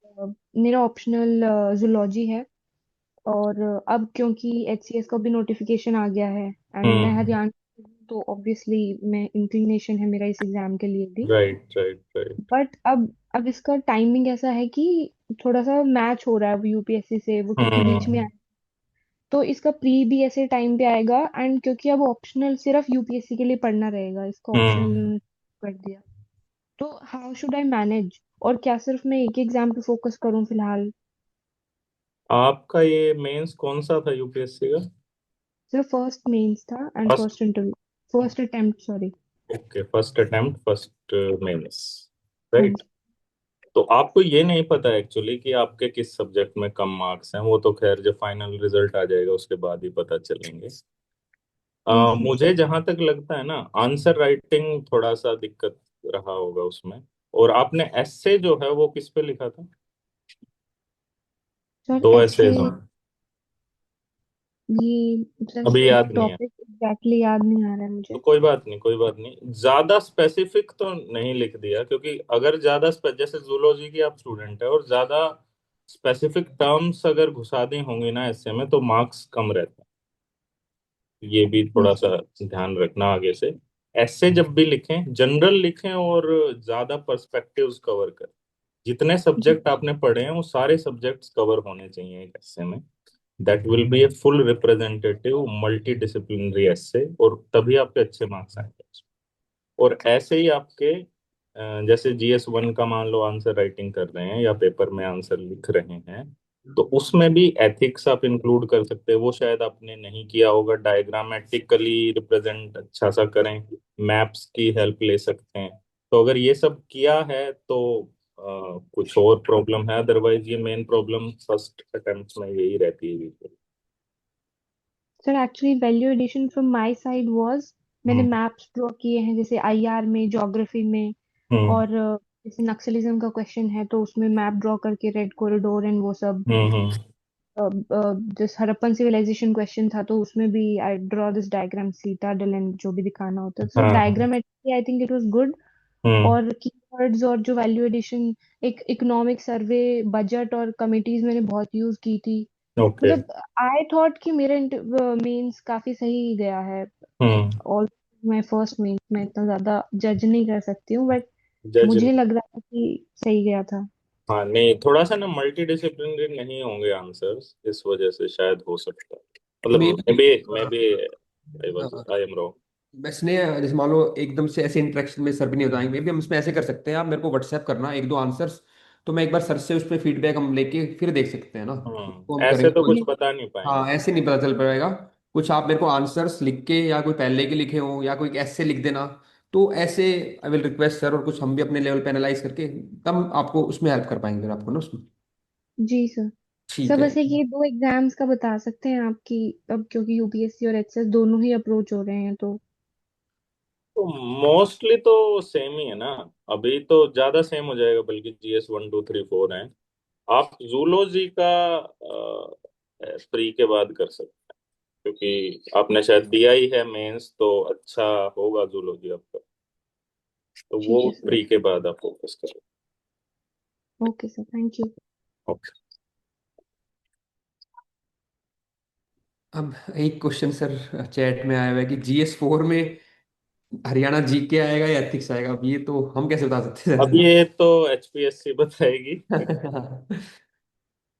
मेरा ऑप्शनल जूलॉजी है। और अब क्योंकि एचसीएस का भी नोटिफिकेशन आ गया है एंड मैं हम्म। हरियाणा से हूँ, तो ऑब्वियसली मैं इंक्लिनेशन है मेरा इस एग्जाम के लिए भी। Right right right. बट अब इसका टाइमिंग ऐसा है कि थोड़ा सा मैच हो रहा है वो यूपीएससी से, वो क्योंकि बीच में हम्म आया, तो इसका प्री भी ऐसे टाइम पे आएगा। एंड क्योंकि अब ऑप्शनल सिर्फ यूपीएससी के लिए पढ़ना रहेगा, इसका हम्म। ऑप्शनल कर दिया, तो हाउ शुड आई मैनेज? और क्या सिर्फ मैं एक एग्जाम पे फोकस करूं फिलहाल? आपका ये मेंस कौन सा था यूपीएससी का? सिर्फ फर्स्ट मेंस था and first. First interview, first attempt, sorry. Okay, first attempt, first mains. हाँ राइट। जी। तो आपको ये नहीं पता एक्चुअली कि आपके किस सब्जेक्ट में कम मार्क्स हैं, वो तो खैर जब फाइनल रिजल्ट आ जाएगा उसके बाद ही पता चलेंगे। Yes sir. मुझे जहां तक लगता है ना, आंसर राइटिंग थोड़ा सा दिक्कत रहा होगा उसमें। और आपने एस्से जो है वो किस पे लिखा था? सर दो ऐसे एसेज हैं। ये अभी जस्ट याद नहीं है? टॉपिक एग्जैक्टली याद नहीं आ रहा है तो मुझे। कोई बात नहीं, कोई बात नहीं, ज्यादा स्पेसिफिक तो नहीं लिख दिया, क्योंकि अगर ज्यादा जैसे जूलॉजी की आप स्टूडेंट है और ज्यादा स्पेसिफिक टर्म्स अगर घुसा दी होंगी ना ऐसे में, तो मार्क्स कम रहते हैं। ये भी थोड़ा यस सा ध्यान रखना आगे से। ऐसे जब भी लिखें, जनरल लिखें और ज्यादा पर्सपेक्टिव्स कवर करें। जितने जी सब्जेक्ट आपने पढ़े हैं वो सारे सब्जेक्ट्स कवर होने चाहिए एक ऐसे में। That will be a full representative multidisciplinary essay, और तभी आपके अच्छे मार्क्स आएंगे। और ऐसे ही आपके जैसे GS 1 का मान लो आंसर राइटिंग कर रहे हैं या पेपर में आंसर लिख रहे हैं, तो उसमें भी एथिक्स आप इंक्लूड कर सकते हैं। वो शायद आपने नहीं किया होगा। डायग्रामेटिकली रिप्रेजेंट अच्छा सा करें, मैप्स की हेल्प ले सकते हैं। तो अगर ये सब किया है तो कुछ और प्रॉब्लम है, अदरवाइज ये मेन प्रॉब्लम फर्स्ट अटेम्प्ट में यही रहती है usually। Sir, actually value addition from my side was, मैंने हम्म मैप्स ड्रॉ किए हैं जैसे आईआर में, ज्योग्राफी में। हम्म और जैसे नक्सलिज्म का क्वेश्चन है तो उसमें मैप ड्रॉ करके रेड कॉरिडोर एंड वो सब। हम्म। जिस हड़प्पन सिविलाइजेशन क्वेश्चन था तो उसमें भी आई ड्रॉ दिस डायग्राम, सीता एंड जो भी दिखाना होता है, सो हाँ। Diagrammatically I think it was good. Hmm. और कीवर्ड्स और जो वैल्यू एडिशन, एक इकोनॉमिक सर्वे, बजट और कमिटीज मैंने बहुत यूज की थी। ओके। मतलब आई थॉट कि मेरा मेंस काफी सही गया है। हम्म। ऑल माय फर्स्ट मेंस, मैं इतना ज्यादा जज नहीं कर सकती हूँ, बट जज। मुझे लग रहा था कि सही गया था। हाँ नहीं, थोड़ा सा ना मल्टी डिसिप्लिनरी नहीं होंगे आंसर्स, इस वजह से शायद हो सकता है। मतलब may maybe I am wrong. बस ने जैसे मान लो एकदम से ऐसे इंटरेक्शन में सर भी नहीं बताएंगे, मे भी हम इसमें ऐसे कर सकते हैं, आप मेरे को व्हाट्सएप करना एक दो आंसर्स, तो मैं एक बार सर से उस पर फीडबैक हम लेके फिर देख सकते हैं ना, तो हम ऐसे करेंगे तो तो कुछ ये। बता नहीं पाएंगे। हाँ, ऐसे नहीं पता चल पाएगा। कुछ आप मेरे को आंसर्स लिख के या कोई पहले के लिखे हो या कोई ऐसे लिख देना, तो ऐसे आई विल रिक्वेस्ट सर, और कुछ हम भी अपने लेवल पे एनालाइज करके तब आपको उसमें हेल्प कर पाएंगे फिर आपको ना उसमें। जी सर। सर ठीक है। बस एक ये दो एग्जाम्स का बता सकते हैं आपकी, अब क्योंकि यूपीएससी और एचएस दोनों ही अप्रोच हो रहे हैं तो। तो मोस्टली तो सेम ही है ना। अभी तो ज्यादा सेम हो जाएगा, बल्कि GS 1 2 3 4 है। आप जूलॉजी का प्री के बाद कर सकते हैं, क्योंकि आपने शायद दिया ही है मेंस, तो अच्छा होगा जूलॉजी आपका। तो वो ठीक है सर। प्री के बाद आप फोकस करें। Okay sir, thank you. Okay. अब एक क्वेश्चन सर चैट में आया हुआ है कि GS 4 में हरियाणा जीके आएगा या एथिक्स आएगा, अब ये तो हम कैसे बता सकते हैं अब सर? ये तो HPSC बताएगी।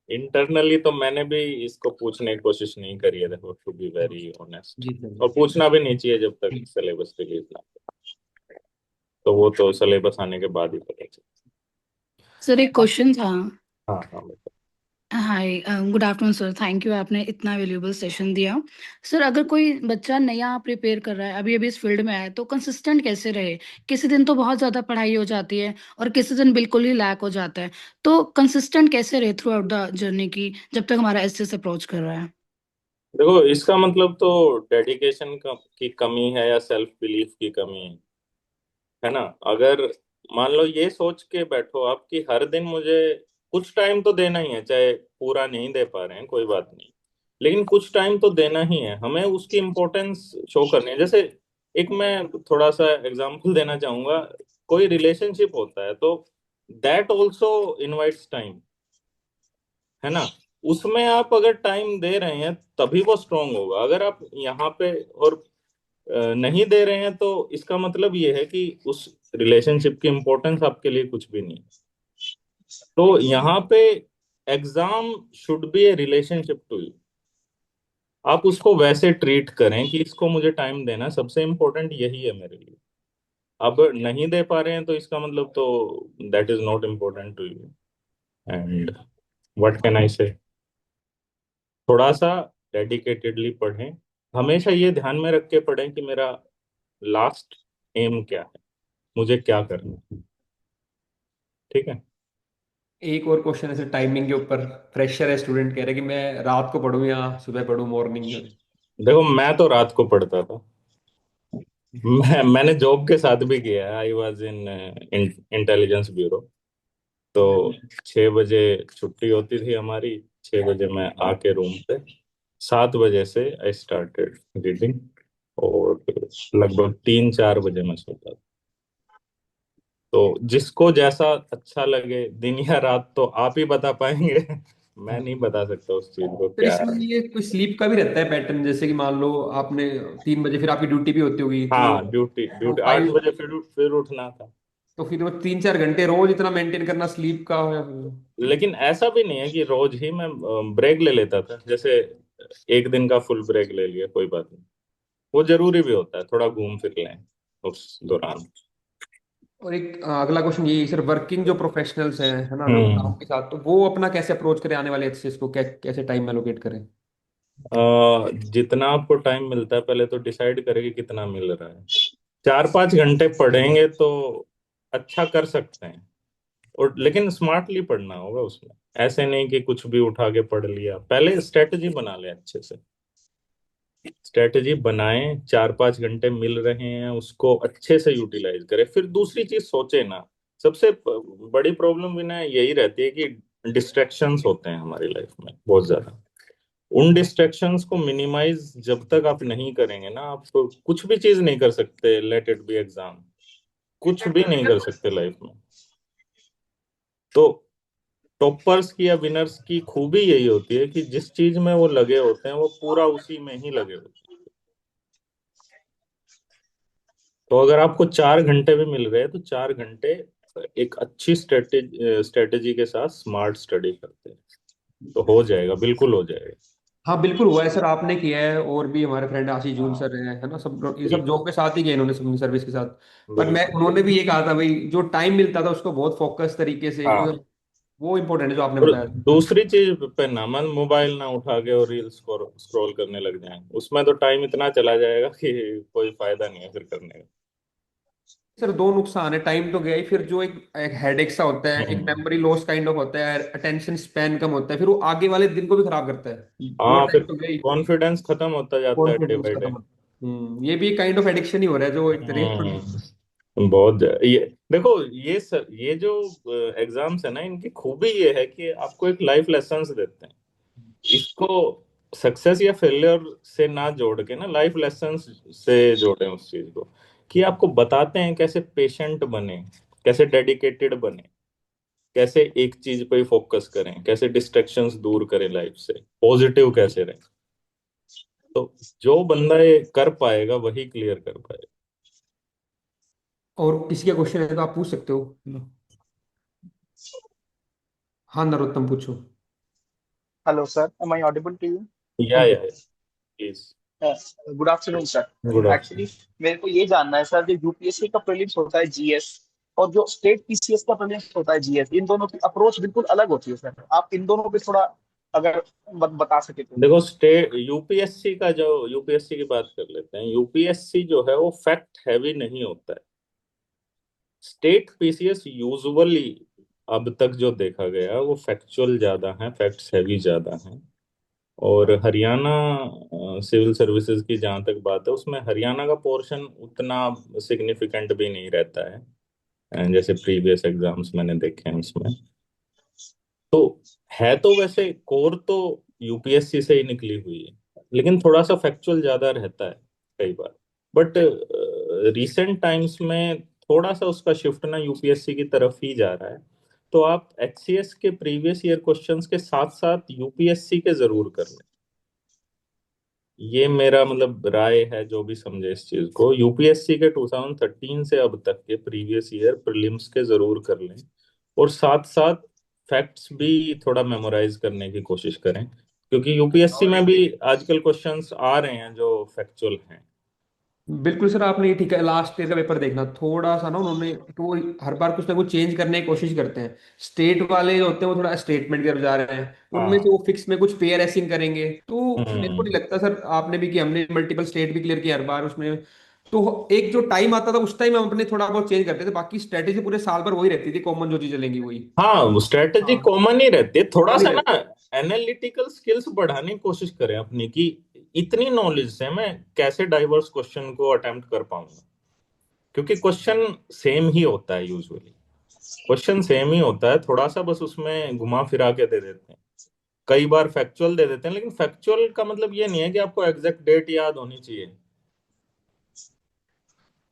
इंटरनली तो मैंने भी इसको पूछने की कोशिश नहीं करी है, देखो टू बी वेरी ऑनेस्ट। जी सर। और पूछना भी नहीं चाहिए जब तक सिलेबस रिलीज ना हो। तो वो तो सिलेबस आने के बाद ही पता चलेगा। सर एक क्वेश्चन था। हाँ हाँ बेटा। Hi, good afternoon sir, thank you, आपने इतना वैल्यूएबल सेशन दिया। सर अगर कोई बच्चा नया प्रिपेयर कर रहा है, अभी अभी इस फील्ड में आया है, तो कंसिस्टेंट कैसे रहे? किसी दिन तो बहुत ज़्यादा पढ़ाई हो जाती है और किसी दिन बिल्कुल ही लैक हो जाता है। तो कंसिस्टेंट कैसे रहे थ्रू आउट द जर्नी की, जब तक हमारा एसएस अप्रोच कर रहा है? देखो, इसका मतलब तो डेडिकेशन की कमी है या सेल्फ बिलीफ की कमी है ना। अगर मान लो ये सोच के बैठो आप कि हर दिन मुझे कुछ टाइम तो देना ही है, चाहे पूरा नहीं दे पा रहे हैं कोई बात नहीं, लेकिन कुछ टाइम तो देना ही है, हमें उसकी इम्पोर्टेंस शो करनी है। जैसे एक मैं थोड़ा सा एग्जांपल देना चाहूंगा। कोई रिलेशनशिप होता है तो दैट ऑल्सो इनवाइट्स टाइम, है ना। उसमें आप अगर टाइम दे रहे हैं तभी वो स्ट्रांग होगा। अगर आप यहाँ पे और नहीं दे रहे हैं, तो इसका मतलब ये है कि उस रिलेशनशिप की इंपॉर्टेंस आपके लिए कुछ भी नहीं है। तो यहाँ पे exam should be a relationship to you. आप उसको वैसे ट्रीट करें कि इसको मुझे टाइम देना सबसे इम्पोर्टेंट यही है मेरे लिए। अब नहीं दे पा रहे हैं तो इसका मतलब तो that is not important to you. And what can I say, थोड़ा सा डेडिकेटेडली पढ़ें। हमेशा ये ध्यान में रख के पढ़ें कि मेरा लास्ट एम क्या है, मुझे क्या करना है। ठीक है। एक और क्वेश्चन ऐसे टाइमिंग के ऊपर, फ्रेशर है स्टूडेंट, कह रहे कि मैं रात को पढूं या सुबह पढूं, मॉर्निंग में? देखो, मैं तो रात को पढ़ता था। मैंने जॉब के साथ भी किया है। I was in intelligence bureau. तो 6 बजे छुट्टी होती थी हमारी। 6 बजे मैं आके रूम पे, 7 बजे से आई स्टार्टेड रीडिंग, और लगभग 3 4 बजे मैं सोता था। तो जिसको जैसा अच्छा लगे, दिन या रात, तो आप ही बता पाएंगे। मैं नहीं बता सकता उस चीज को फिर क्या इसमें है। ये कोई स्लीप का भी रहता है पैटर्न, जैसे कि मान लो आपने 3 बजे फिर आपकी ड्यूटी भी होती होगी, तो हाँ, ड्यूटी तो ड्यूटी 8 बजे फाइव फिर उठना था। तो फिर वो 3-4 घंटे रोज इतना मेंटेन करना स्लीप का है। लेकिन ऐसा भी नहीं है कि रोज ही मैं ब्रेक ले लेता था, जैसे एक दिन का फुल ब्रेक ले लिया, कोई बात नहीं। वो जरूरी भी होता है, थोड़ा घूम फिर लें उस दौरान। और एक अगला क्वेश्चन ये सर, वर्किंग जो प्रोफेशनल्स हैं है ना जो काम हम्म। के साथ, तो वो अपना कैसे अप्रोच करें आने वाले एचसीएस को, कैसे टाइम एलोकेट करें? जितना आपको टाइम मिलता है पहले तो डिसाइड करें कि कितना मिल रहा है। 4-5 घंटे पढ़ेंगे तो अच्छा कर सकते हैं, और लेकिन स्मार्टली पढ़ना होगा उसमें। ऐसे नहीं कि कुछ भी उठा के पढ़ लिया, पहले स्ट्रेटजी बना ले अच्छे से। स्ट्रेटजी बनाएं, 4-5 घंटे मिल रहे हैं उसको अच्छे से यूटिलाइज करें, फिर दूसरी चीज सोचे ना। सबसे बड़ी प्रॉब्लम भी ना यही रहती है कि डिस्ट्रैक्शंस होते हैं हमारी लाइफ में बहुत ज्यादा। उन डिस्ट्रैक्शंस को मिनिमाइज जब तक आप नहीं करेंगे ना, आप तो कुछ भी चीज नहीं कर सकते, लेट इट बी एग्जाम, कुछ भी नहीं कर सकते लाइफ में। तो टॉपर्स की या विनर्स की खूबी यही होती है कि जिस चीज में वो लगे होते हैं वो पूरा उसी में ही लगे होते हैं। तो अगर आपको 4 घंटे भी मिल रहे हैं तो 4 घंटे एक अच्छी स्ट्रेटेजी स्ट्रेटेजी के साथ स्मार्ट स्टडी करते हैं तो हो जाएगा, बिल्कुल हो जाएगा। हाँ बिल्कुल हुआ है सर, आपने किया है और भी हमारे फ्रेंड आशीष जून सर हैं है ना, सब ये सब बिल्कुल जॉब के साथ ही गए इन्होंने अपनी सर्विस के साथ। पर मैं बिल्कुल। उन्होंने भी ये कहा था भाई, जो टाइम मिलता था उसको बहुत फोकस तरीके से, हाँ, वो इम्पोर्टेंट है जो आपने और बताया। दूसरी चीज पे ना मन, मोबाइल ना उठा के और रील्स को स्क्रॉल करने लग जाएं, उसमें तो टाइम इतना चला जाएगा कि कोई फायदा नहीं है फिर करने सर दो नुकसान है, टाइम तो गया ही, फिर जो एक एक हेडेक सा होता है, का। एक मेमोरी लॉस काइंड ऑफ होता है, अटेंशन स्पैन कम होता है, फिर वो आगे वाले दिन को भी खराब करता है। वो हाँ, फिर टाइम तो गया ही, कॉन्फिडेंस खत्म होता जाता है डे कॉन्फिडेंस बाय डे। खत्म होता है। ये भी काइंड ऑफ एडिक्शन ही हो रहा है जो एक तरीके। ये देखो, ये जो एग्जाम्स है ना, इनकी खूबी ये है कि आपको एक लाइफ लेसन्स देते हैं। इसको सक्सेस या फेलियर से ना जोड़ के ना, लाइफ लेसन्स से जोड़ें उस चीज को, कि आपको बताते हैं कैसे पेशेंट बने, कैसे डेडिकेटेड बने, कैसे एक चीज पे फोकस करें, कैसे डिस्ट्रैक्शंस दूर करें लाइफ से, पॉजिटिव कैसे रहें। तो जो बंदा ये कर पाएगा वही क्लियर कर पाएगा। और किसी का क्वेश्चन है तो आप पूछ सकते हो। हाँ नरोत्तम पूछो। Hello, sir. Am I audible to you? हाँ या जी। Please. Good afternoon sir. Good actually afternoon. मेरे को ये जानना है सर, जो यूपीएससी का प्रीलिम्स होता है जीएस, और जो स्टेट पीसीएस का प्रीलिम्स होता है जीएस, इन दोनों की अप्रोच बिल्कुल अलग होती है सर। आप इन दोनों पे थोड़ा अगर बता सके तो। देखो, स्टेट यूपीएससी का, जो यूपीएससी की बात कर लेते हैं, यूपीएससी जो है वो फैक्ट हैवी नहीं होता है। स्टेट पीसीएस यूजुअली अब तक जो देखा गया वो फैक्चुअल ज्यादा है, फैक्ट्स हैवी ज्यादा हैं। और हरियाणा सिविल सर्विसेज की जहाँ तक बात है, उसमें हरियाणा का पोर्शन उतना सिग्निफिकेंट भी नहीं रहता है, जैसे प्रीवियस एग्जाम्स मैंने देखे हैं उसमें। तो है तो वैसे कोर तो यूपीएससी से ही निकली हुई है, लेकिन थोड़ा सा फैक्चुअल ज्यादा रहता है कई बार। बट रिसेंट टाइम्स में थोड़ा सा उसका शिफ्ट ना यूपीएससी की तरफ ही जा रहा है। तो आप एचसीएस के प्रीवियस ईयर क्वेश्चंस के साथ साथ यूपीएससी के जरूर कर लें। ये मेरा मतलब राय है, जो भी समझे इस चीज को, यूपीएससी के 2013 से अब तक के प्रीवियस ईयर प्रीलिम्स के जरूर कर लें, और साथ साथ फैक्ट्स भी थोड़ा मेमोराइज करने की कोशिश करें, क्योंकि यूपीएससी में भी आजकल क्वेश्चंस आ रहे हैं जो फैक्चुअल हैं। बिल्कुल सर, आपने ये ठीक है, लास्ट ईयर का पेपर देखना थोड़ा सा ना, उन्होंने तो वो हर बार कुछ ना कुछ चेंज करने की कोशिश करते हैं। स्टेट वाले जो होते हैं वो थोड़ा स्टेटमेंट की तरफ जा रहे हैं, उनमें से हाँ। वो फिक्स में कुछ पेयर ऐसिंग करेंगे, तो मेरे को नहीं हम्म। लगता सर, आपने भी कि हमने मल्टीपल स्टेट भी क्लियर किया हर बार उसमें। तो एक जो टाइम आता था उस टाइम हम अपने थोड़ा बहुत चेंज करते थे, बाकी स्ट्रेटेजी पूरे साल भर वही रहती थी, कॉमन जो चीज चलेंगी वही। हाँ, स्ट्रेटजी हाँ कॉमन ही रहती है, थोड़ा कॉमन ही सा ना रहती एनालिटिकल स्किल्स बढ़ाने की कोशिश करें अपनी, की इतनी नॉलेज से मैं कैसे डाइवर्स क्वेश्चन को अटेम्प्ट कर पाऊंगा। क्योंकि क्वेश्चन सेम ही होता है यूजुअली, क्वेश्चन सेम ही होता है, थोड़ा सा बस उसमें घुमा फिरा के दे देते हैं। कई बार फैक्चुअल दे देते हैं, लेकिन फैक्चुअल का मतलब ये नहीं है कि आपको एग्जैक्ट डेट याद होनी चाहिए।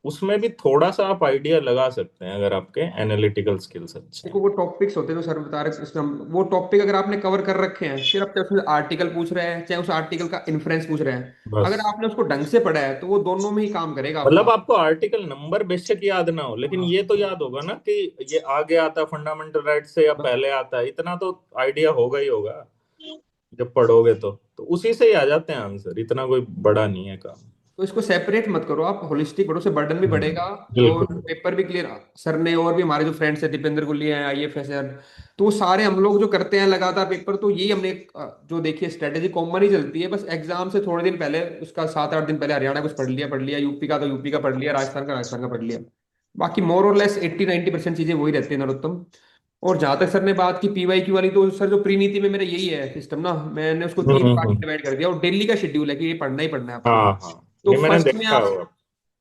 उसमें भी थोड़ा सा आप आइडिया लगा सकते हैं अगर आपके एनालिटिकल स्किल्स अच्छे देखो हैं। वो टॉपिक्स होते हैं जो सर बता रहे हैं उसमें वो टॉपिक अगर आपने कवर कर रखे हैं, फिर आप चाहे उसमें आर्टिकल पूछ रहे हैं चाहे उस आर्टिकल का इन्फ्रेंस पूछ रहे हैं, अगर बस आपने उसको ढंग से पढ़ा है तो वो दोनों में ही काम करेगा मतलब आपका। आपको आर्टिकल नंबर बेशक याद ना हो, लेकिन हाँ ये तो याद होगा ना कि ये आगे आता है फंडामेंटल राइट से या बस। पहले आता है, इतना तो आइडिया होगा ही होगा जब पढ़ोगे तो उसी से ही आ जाते हैं आंसर, इतना कोई बड़ा नहीं है काम। तो इसको सेपरेट मत करो आप, होलिस्टिक पढ़ो, से बर्डन भी बढ़ेगा और बिल्कुल। पेपर भी क्लियर। सर ने और भी हमारे जो फ्रेंड्स हैं दीपेंद्र गुलिया हैं IAS सर, तो वो सारे हम लोग जो करते हैं लगातार पेपर, तो यही हमने जो देखिए स्ट्रेटेजी कॉमन ही चलती है, बस एग्जाम से थोड़े दिन पहले उसका 7-8 दिन पहले हरियाणा कुछ पढ़ लिया, यूपी का तो यूपी का पढ़ लिया, राजस्थान का पढ़ लिया। बाकी मोर और लेस 80-90% चीजें वही रहती है नरोत्तम। और जहां तक सर ने बात की PYQ वाली, तो सर जो प्री नीति में मेरा यही है सिस्टम ना, मैंने उसको 3 पार्ट हम्म। डिवाइड कर दिया और डेली का शेड्यूल है कि ये पढ़ना ही पढ़ना है आपको। हाँ हाँ, तो ये मैंने फर्स्ट में देखा आप हुआ।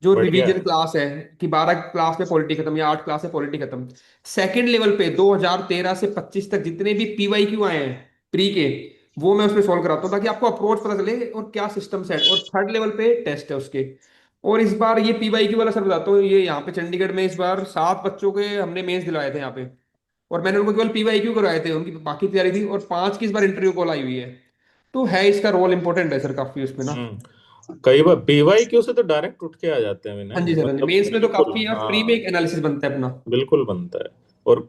जो बढ़िया रिवीजन है। क्लास है कि 12 क्लास में पॉलिटी खत्म या 8 क्लास में पॉलिटी खत्म, सेकंड लेवल पे 2013 से 25 तक जितने भी PYQ आए हैं प्री के, वो मैं उसमें सॉल्व कराता हूँ ताकि आपको अप्रोच पता चले और क्या सिस्टम सेट, और थर्ड लेवल पे टेस्ट है उसके। और इस बार ये PYQ वाला सर बताता हूँ, ये यहाँ पे चंडीगढ़ में इस बार 7 बच्चों के हमने मेंस दिलवाए थे यहाँ पे, और मैंने उनको केवल PYQ करवाए थे, उनकी बाकी तैयारी थी, और 5 की इस बार इंटरव्यू कॉल आई हुई है। तो है इसका रोल इंपॉर्टेंट है सर काफी उसमें ना। कई बार PYQ से तो डायरेक्ट उठ के आ जाते हैं हाँ विनय, जी सर, हाँ जी, मतलब मेंस में तो बिल्कुल काफी यार प्री में हाँ। एक एनालिसिस बनता है अपना। बिल्कुल बनता है। और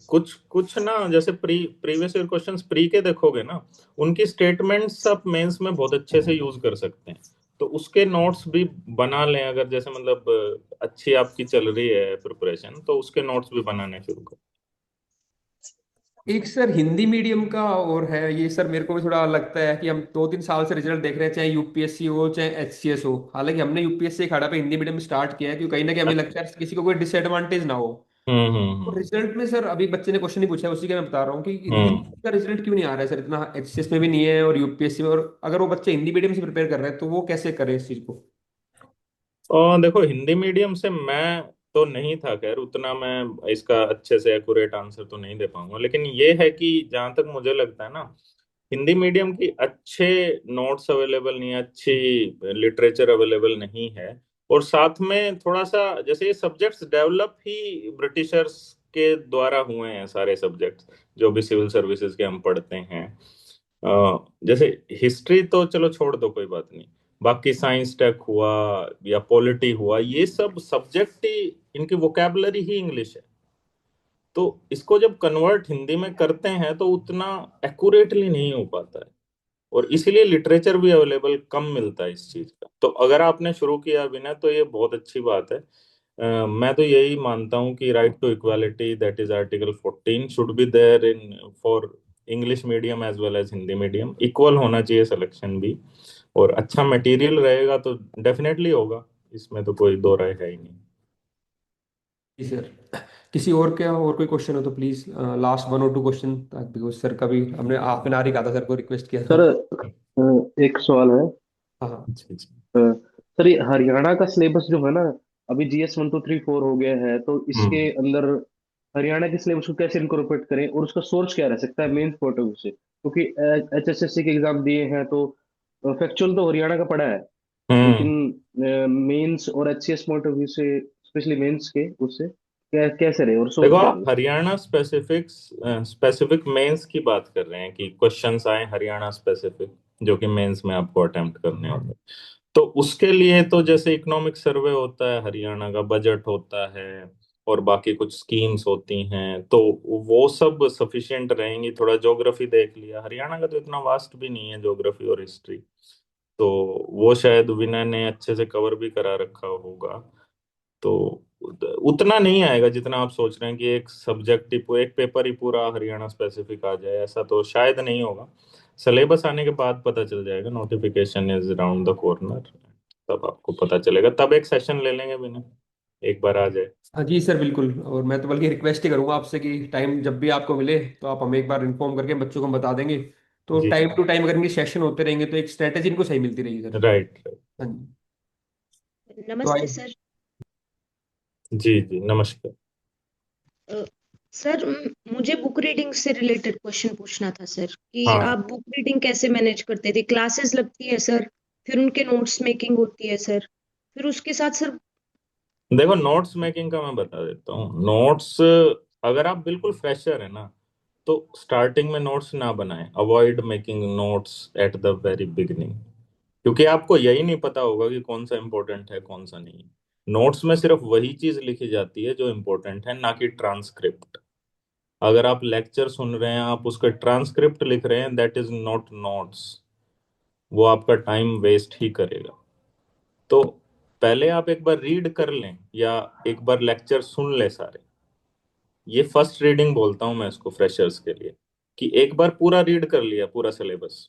कुछ कुछ ना, जैसे प्रीवियस ईयर क्वेश्चंस प्री के देखोगे ना, उनकी स्टेटमेंट्स आप मेंस में बहुत अच्छे से यूज कर सकते हैं। तो उसके नोट्स भी बना लें, अगर जैसे मतलब अच्छी आपकी चल रही है प्रिपरेशन, तो उसके नोट्स भी बनाने शुरू करें। एक सर हिंदी मीडियम का और है ये सर, मेरे को भी थोड़ा लगता है कि हम 2-3 साल से रिजल्ट देख रहे हैं, चाहे UPSC हो चाहे HCS हो, हालांकि हमने UPSC खड़ा पे हिंदी मीडियम में स्टार्ट किया है क्योंकि कहीं ना कहीं हमें लगता है किसी को कोई डिसएडवांटेज ना हो। और हम्म। रिजल्ट में सर अभी बच्चे ने क्वेश्चन नहीं पूछा है, उसी का मैं बता रहा हूँ कि हिंदी हम्म। का रिजल्ट क्यों नहीं आ रहा है सर, इतना HCS में भी नहीं है और UPSC में, और अगर वो बच्चे हिंदी मीडियम से प्रिपेयर कर रहे हैं तो वो कैसे करे इस चीज को। और देखो, हिंदी मीडियम से मैं तो नहीं था, खैर उतना मैं इसका अच्छे से एक्यूरेट आंसर तो नहीं दे पाऊंगा, लेकिन ये है कि जहां तक मुझे लगता है ना, हिंदी मीडियम की अच्छे नोट्स अवेलेबल नहीं है, अच्छी लिटरेचर अवेलेबल नहीं है। और साथ में थोड़ा सा, जैसे ये सब्जेक्ट्स डेवलप ही ब्रिटिशर्स के द्वारा हुए हैं सारे सब्जेक्ट्स, जो भी सिविल सर्विसेज के हम पढ़ते हैं। जैसे हिस्ट्री तो चलो छोड़ दो, कोई बात नहीं, बाकी साइंस टेक हुआ या पॉलिटी हुआ, ये सब सब्जेक्ट ही, इनकी वोकेबलरी ही इंग्लिश है। तो इसको जब कन्वर्ट हिंदी में करते हैं तो उतना एक्यूरेटली नहीं हो पाता है, और इसीलिए लिटरेचर भी अवेलेबल कम मिलता है इस चीज का। तो अगर आपने शुरू किया बिना, तो ये बहुत अच्छी बात है। मैं तो यही मानता हूँ कि right to equality, that is article 14, should be there in for English medium as well as Hindi medium, equal होना चाहिए सिलेक्शन भी। और अच्छा मटेरियल रहेगा तो डेफिनेटली होगा, इसमें तो कोई दो राय है ही नहीं। जी सर, किसी और क्या और कोई क्वेश्चन हो तो प्लीज लास्ट 1 और 2 क्वेश्चन, बिकॉज सर का भी हमने हाफ एन आवर ही कहा था, सर को रिक्वेस्ट किया था। सर एक सवाल है। हाँ हाँ। जी जी। सर ये हरियाणा का सिलेबस जो है ना, अभी GS 1 2 3 4 हो गया है, तो इसके हम्म। अंदर हरियाणा के सिलेबस को कैसे इनकॉर्पोरेट करें और उसका सोर्स क्या रह सकता है मेंस पॉइंट ऑफ व्यू से, क्योंकि HSSC के एग्जाम दिए हैं तो फैक्चुअल तो हरियाणा का पढ़ा है, लेकिन हम्म। मेंस और HCS पॉइंट ऑफ व्यू से, स्पेशली मेंस के, उससे कैसे रहे और देखो, सोर्स क्या आप रहे। हरियाणा स्पेसिफिक मेंस की बात कर रहे हैं कि क्वेश्चंस आए हरियाणा स्पेसिफिक, जो कि मेंस में आपको अटेम्प्ट करने होते हैं। तो उसके लिए तो जैसे इकोनॉमिक सर्वे होता है, हरियाणा का बजट होता है, और बाकी कुछ स्कीम्स होती हैं, तो वो सब सफिशिएंट रहेंगी। थोड़ा ज्योग्राफी देख लिया, हरियाणा का तो इतना वास्ट भी नहीं है ज्योग्राफी और हिस्ट्री, तो वो शायद विनय ने अच्छे से कवर भी करा रखा होगा। तो उतना नहीं आएगा जितना आप सोच रहे हैं कि एक सब्जेक्ट ही, एक पेपर ही पूरा हरियाणा स्पेसिफिक आ जाए, ऐसा तो शायद नहीं होगा। सिलेबस आने के बाद पता चल जाएगा, notification is round the corner, तब आपको पता चलेगा, तब एक सेशन ले लेंगे बिना, एक बार आ जाए। हाँ जी सर बिल्कुल, और मैं तो बल्कि रिक्वेस्ट ही करूंगा आपसे कि टाइम जब भी आपको मिले तो आप हमें एक बार इन्फॉर्म करके बच्चों को हम बता देंगे, तो जी टाइम टू टाइम अगर इनके सेशन होते रहेंगे तो एक स्ट्रेटेजी इनको सही मिलती रहेगी सर। Right right. हाँ जी। तो नमस्ते आई। सर। जी जी नमस्कार। अ, सर मुझे बुक रीडिंग से रिलेटेड क्वेश्चन पूछना था सर, कि हाँ। आप बुक रीडिंग कैसे मैनेज करते थे? क्लासेस लगती है सर, फिर उनके नोट्स मेकिंग होती है सर, फिर उसके साथ सर देखो, नोट्स मेकिंग का मैं बता देता हूँ। नोट्स, अगर आप बिल्कुल फ्रेशर है ना, तो स्टार्टिंग में नोट्स ना बनाएं। Avoid making notes at the very beginning, क्योंकि आपको यही नहीं पता होगा कि कौन सा इंपॉर्टेंट है कौन सा नहीं। नोट्स में सिर्फ वही चीज लिखी जाती है जो इंपॉर्टेंट है, ना कि ट्रांसक्रिप्ट। अगर आप लेक्चर सुन रहे हैं, आप उसका ट्रांसक्रिप्ट लिख रहे हैं, दैट इज नॉट नोट्स। वो आपका टाइम वेस्ट ही करेगा। तो पहले आप एक बार रीड कर लें, या एक बार लेक्चर सुन लें सारे। ये फर्स्ट रीडिंग बोलता हूं मैं इसको फ्रेशर्स के लिए, कि एक बार पूरा रीड कर लिया पूरा सिलेबस।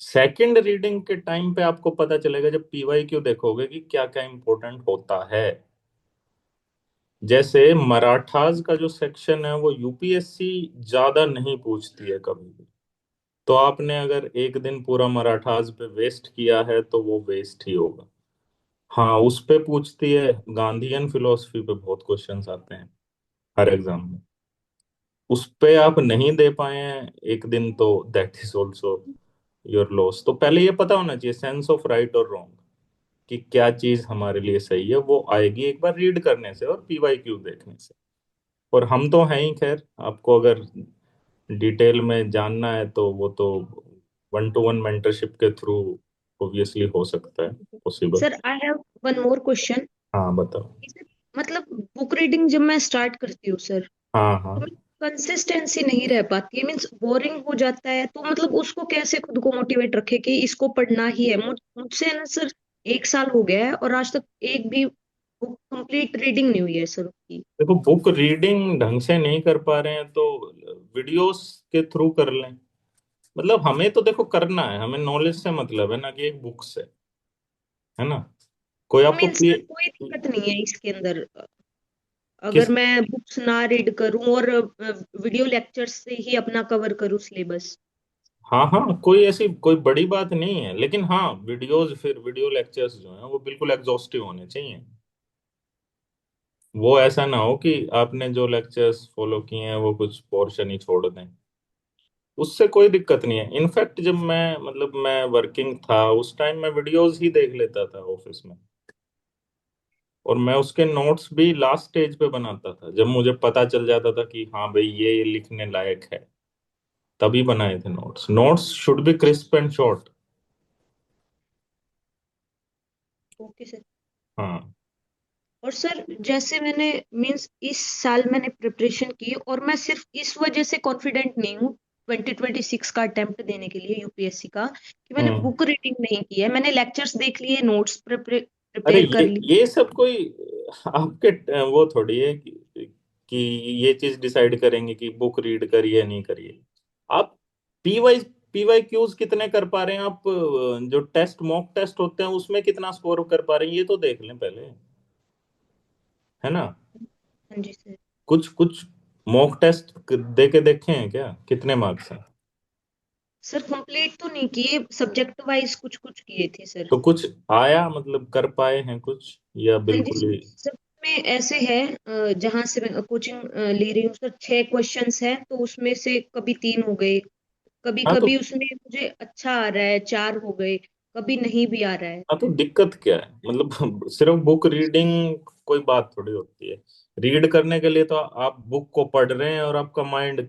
सेकंड रीडिंग के टाइम पे आपको पता चलेगा, जब पीवाई क्यू देखोगे, कि क्या क्या इंपॉर्टेंट होता है। जैसे मराठास का जो सेक्शन है, वो यूपीएससी ज्यादा नहीं पूछती है कभी भी। तो आपने अगर एक दिन पूरा मराठास पे वेस्ट किया है, तो वो वेस्ट ही होगा। हाँ, उस पे पूछती है। गांधीयन फिलोसफी पे बहुत क्वेश्चंस आते हैं हर एग्जाम में। उस पे आप नहीं दे पाए हैं एक दिन, तो that is also your loss. तो पहले ये पता होना चाहिए सेंस ऑफ राइट और रॉन्ग, कि क्या चीज हमारे लिए सही है। वो आएगी एक बार रीड करने से और पीवाई क्यू देखने से। और हम तो हैं ही, खैर आपको अगर डिटेल में जानना है तो वो तो 1-to-1 मेंटरशिप के थ्रू ऑब्वियसली हो सकता है possible. Sir I have one more question. हाँ बताओ। मतलब बुक रीडिंग जब मैं स्टार्ट करती हूँ सर, हाँ हाँ। तो कंसिस्टेंसी नहीं रह पाती है, मीन्स बोरिंग हो जाता है। तो मतलब उसको कैसे खुद को मोटिवेट रखे कि इसको पढ़ना ही है। मुझसे है ना सर, 1 साल हो गया है और आज तक एक भी बुक कंप्लीट रीडिंग नहीं हुई है सर की। देखो, बुक रीडिंग ढंग से नहीं कर पा रहे हैं तो वीडियोस के थ्रू कर लें। मतलब हमें तो देखो करना है, हमें नॉलेज से मतलब है ना, कि एक बुक से, है ना। कोई तो आपको मीन्स सर कोई दिक्कत नहीं है इसके अंदर, अगर किस। मैं बुक्स ना रीड करूं और वीडियो लेक्चर्स से ही अपना कवर करूं सिलेबस। हाँ हाँ, कोई ऐसी कोई बड़ी बात नहीं है, लेकिन हाँ, वीडियोस, फिर वीडियो लेक्चर्स जो हैं वो बिल्कुल एग्जॉस्टिव होने चाहिए। वो ऐसा ना हो कि आपने जो लेक्चर्स फॉलो किए हैं वो कुछ पोर्शन ही छोड़ दें। उससे कोई दिक्कत नहीं है। इनफैक्ट जब मैं वर्किंग था उस टाइम, मैं वीडियोस ही देख लेता था ऑफिस में। और मैं उसके नोट्स भी लास्ट स्टेज पे बनाता था, जब मुझे पता चल जाता था कि हाँ भाई ये लिखने लायक है, तभी बनाए थे notes. Notes should be crisp and short. Okay sir. हाँ। और सर जैसे मैंने, मीन्स इस साल मैंने प्रिपरेशन की और मैं सिर्फ इस वजह से कॉन्फिडेंट नहीं हूँ 2026 का अटेम्प्ट देने के लिए यूपीएससी का, कि मैंने हम्म। बुक रीडिंग नहीं की है। मैंने लेक्चर्स देख लिए, नोट्स अरे प्रिपेयर कर लिए। ये सब कोई आपके वो थोड़ी है कि ये चीज डिसाइड करेंगे कि बुक रीड करिए या नहीं करिए। आप पीवाई पीवाई क्यूज कितने कर पा रहे हैं आप, जो टेस्ट, मॉक टेस्ट होते हैं उसमें कितना स्कोर कर पा रहे हैं, ये तो देख लें पहले, है ना। हाँ जी सर। कुछ कुछ मॉक टेस्ट दे के देखे हैं क्या, कितने मार्क्स हैं। सर कंप्लीट तो नहीं किए, सब्जेक्ट वाइज कुछ कुछ किए थे सर। तो कुछ आया, मतलब कर पाए हैं कुछ, या हाँ जी बिल्कुल ही। सर। में ऐसे है, जहाँ से मैं कोचिंग ले रही हूँ सर, 6 क्वेश्चंस हैं तो उसमें से कभी 3 हो गए, कभी हाँ तो कभी उसमें मुझे अच्छा आ रहा है 4 हो गए, कभी नहीं भी आ रहा है। हाँ तो दिक्कत क्या है, मतलब सिर्फ बुक रीडिंग कोई बात थोड़ी होती है। रीड करने के लिए तो आप बुक को पढ़ रहे हैं और आपका माइंड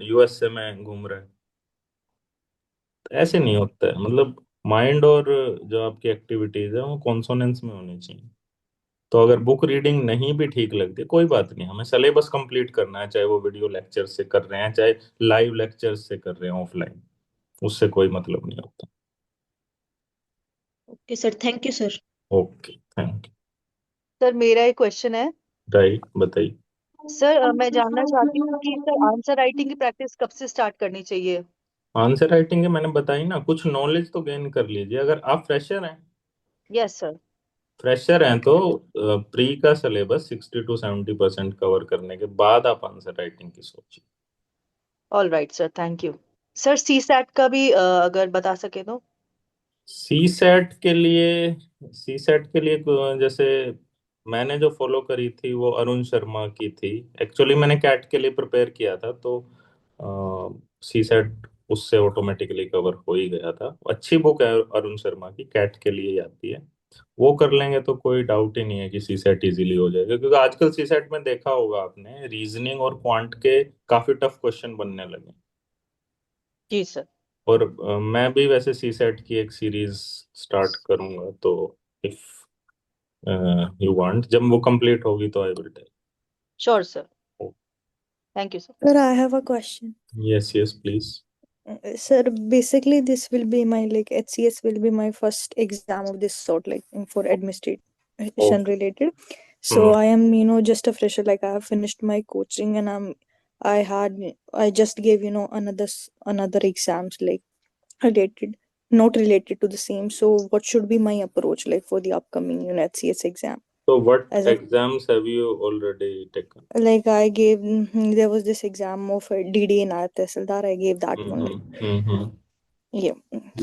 यूएसए में घूम रहा है। तो ऐसे नहीं होता है, मतलब माइंड और जो आपकी एक्टिविटीज है वो कॉन्सोनेंस में होनी चाहिए। तो अगर बुक रीडिंग नहीं भी ठीक लगती है, कोई बात नहीं, हमें सिलेबस कंप्लीट करना है, चाहे वो वीडियो लेक्चर से कर रहे हैं, चाहे लाइव लेक्चर से कर रहे हैं ऑफलाइन, उससे कोई मतलब नहीं होता। Okay sir, thank you sir. Okay, thank sir मेरा एक क्वेश्चन है। यू। राइट, बताइए। सर मैं जानना चाहती हूँ कि सर आंसर राइटिंग की प्रैक्टिस कब से स्टार्ट करनी चाहिए। आंसर राइटिंग के मैंने बताई ना, कुछ नॉलेज तो गेन कर लीजिए। अगर आप यस सर। फ्रेशर हैं तो प्री का सिलेबस 60 to 70% कवर करने के बाद आप आंसर राइटिंग की सोचिए। All right sir, thank you. Sir C SAT का भी अगर बता सके तो। सी सेट के लिए सी सेट के लिए जैसे मैंने जो फॉलो करी थी वो अरुण शर्मा की थी। एक्चुअली मैंने कैट के लिए प्रिपेयर किया था, तो सी सेट उससे ऑटोमेटिकली कवर हो ही गया था। अच्छी बुक है अरुण शर्मा की, कैट के लिए ही आती है। वो कर लेंगे तो कोई डाउट ही नहीं है कि सीसेट इजीली हो जाएगा, क्योंकि आजकल सीसेट में देखा होगा आपने, रीजनिंग और क्वांट के काफी टफ क्वेश्चन बनने लगे। जी सर। और मैं भी वैसे सीसेट की एक सीरीज स्टार्ट करूंगा, तो इफ यू वांट, जब वो कंप्लीट होगी तो I will tell. Sure sir. Thank you sir. Sir, I have a question. Yes yes please. Sir, basically this will be my like HCS will be my first exam of this sort, like for administration related. So I am, just a fresher. Like I have finished my coaching and I just gave, another exams like related, not related to the same. So what should be my approach like for the upcoming, HCS exam? So what As a exams have you already taken? like I gave, there was this exam of DD in Tehsildar. I gave that one. Like Mm-hmm. yeah.